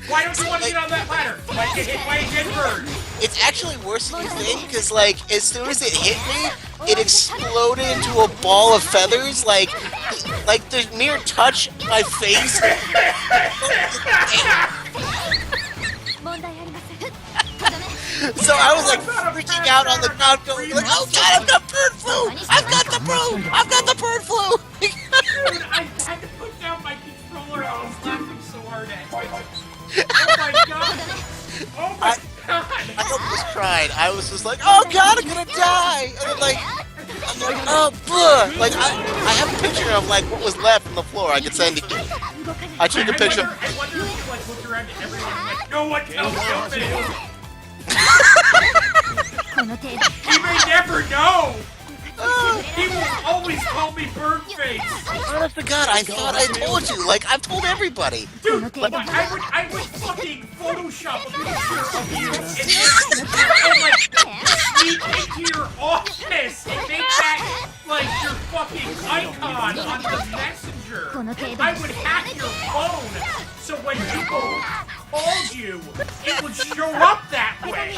Why don't you want to get on that ladder? Why get hit by a dead bird?
It's actually worse than you think, because as soon as it hit me, it exploded into a ball of feathers, like the mere touch my face. So I was freaking out on the ground, going like, "Oh God, I've got bird flu! I've got the bird flu!"
Dude, I had to put down my controller. I was laughing so hard at it. Oh my god! Oh my god!
I almost cried. I was just like, "Oh God, I'm gonna die!" And I'm like, "Oh, bleh!" Like I have a picture of what was left on the floor. I could send it to you. I took a picture.
I wonder if you looked around at everyone and went, "No one tell me." He may never know! He will always call me Birdface!
Honest to God, I thought I told you. I've told everybody.
Dude, I would fucking Photoshop a picture of you and sneak into your office and make that, your fucking icon on the messenger. I would hack your phone so when people called you, it would show up that way.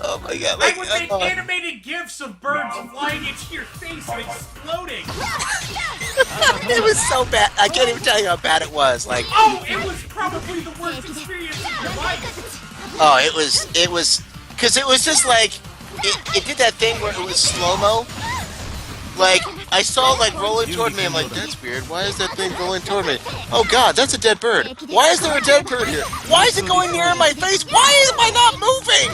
Oh my god.
I would make animated GIFs of birds flying into your face and exploding.
It was so bad. I can't even tell you how bad it was.
Oh, it was probably the worst experience of your life.
Oh, it was, because it was just it did that thing where it was slow-mo. I saw rolling toward me. I'm like, that's weird. Why is that thing rolling toward me? Oh god, that's a dead bird. Why is there a dead bird here? Why is it going near my face? Why am I not moving?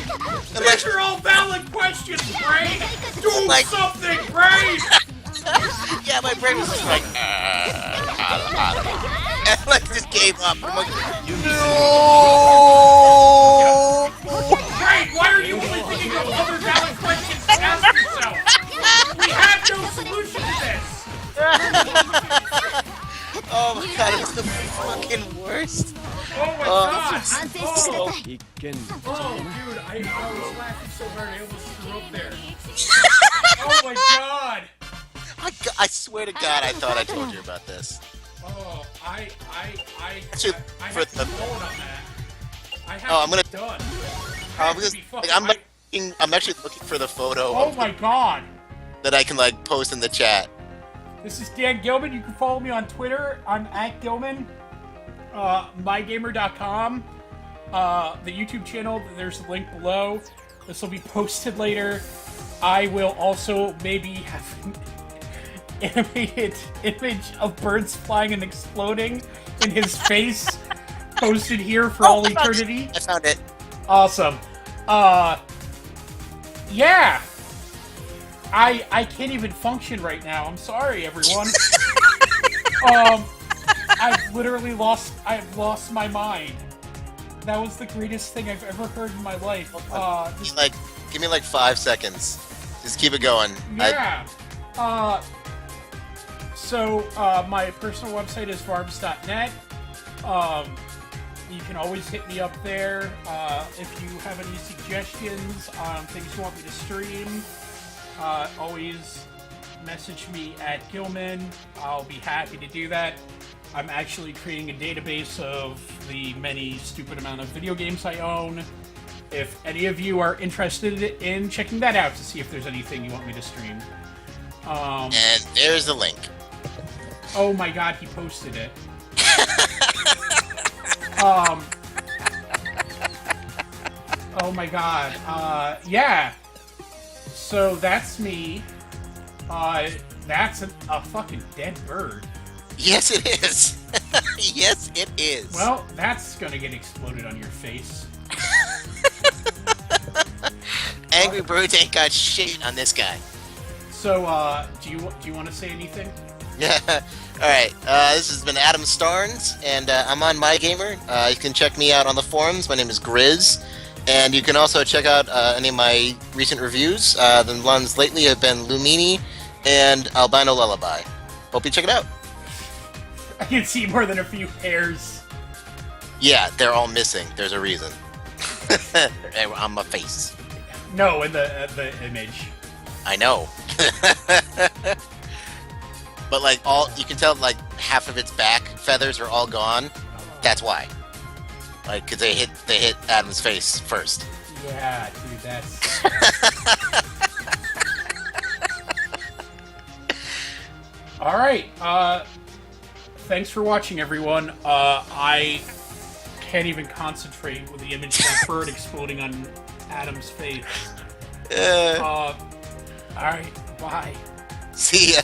And
These are all valid questions, brain. Do something, brain.
Yeah, my brain was just and just gave up. I'm like, no.
Brain, why are you only thinking of other valid questions to ask yourself? We have no solution to this!
Oh my god, it was the fucking worst.
Oh my god! Oh,
dude,
I was laughing so hard I almost threw up there. Oh my god!
I swear to God, I thought I told you about this.
Oh, I
Actually,
have
for
to
the-
vote on that. I have
I'm gonna-
to be done.
I'm actually looking for the photo
Oh my god!
that I can post in the chat.
This is Dan Gilman. You can follow me on Twitter. I'm @Gilman. MyGamer.com. The YouTube channel, there's a link below. This will be posted later. I will also maybe have an animated image of birds flying and exploding in his face posted here for all eternity.
I found it.
Awesome. Yeah. I can't even function right now. I'm sorry, everyone. I've literally lost my mind. That was the greatest thing I've ever heard in my life. Just,
Like, give me like 5 seconds. Just keep it going.
yeah. So my personal website is varbs.net. You can always hit me up there. If you have any suggestions on things you want me to stream, always message me at Gilman. I'll be happy to do that. I'm actually creating a database of the many stupid amount of video games I own. If any of you are interested in checking that out to see if there's anything you want me to stream.
And there's the link.
Oh my god, he posted it. Oh my god. Yeah. So that's me. That's a fucking dead bird.
Yes, it is. Yes, it is.
Well, that's gonna get exploded on your face.
Angry Birds ain't got shit on this guy.
So, do you want to say anything?
Yeah. All right. This has been Adam Starnes, and I'm on MyGamer. You can check me out on the forums. My name is Grizz, and you can also check out any of my recent reviews. The ones lately have been Lumini and Albino Lullaby. Hope you check it out.
I can see more than a few hairs.
Yeah, they're all missing. There's a reason. On my face.
No, in the image.
I know. But like you can tell like half of its back feathers are all gone. That's why. Like, cause they hit Adam's face first.
Yeah, dude, that's. All right. Thanks for watching, everyone. I can't even concentrate with the image of a bird exploding on Adam's face. All right. Bye.
See ya.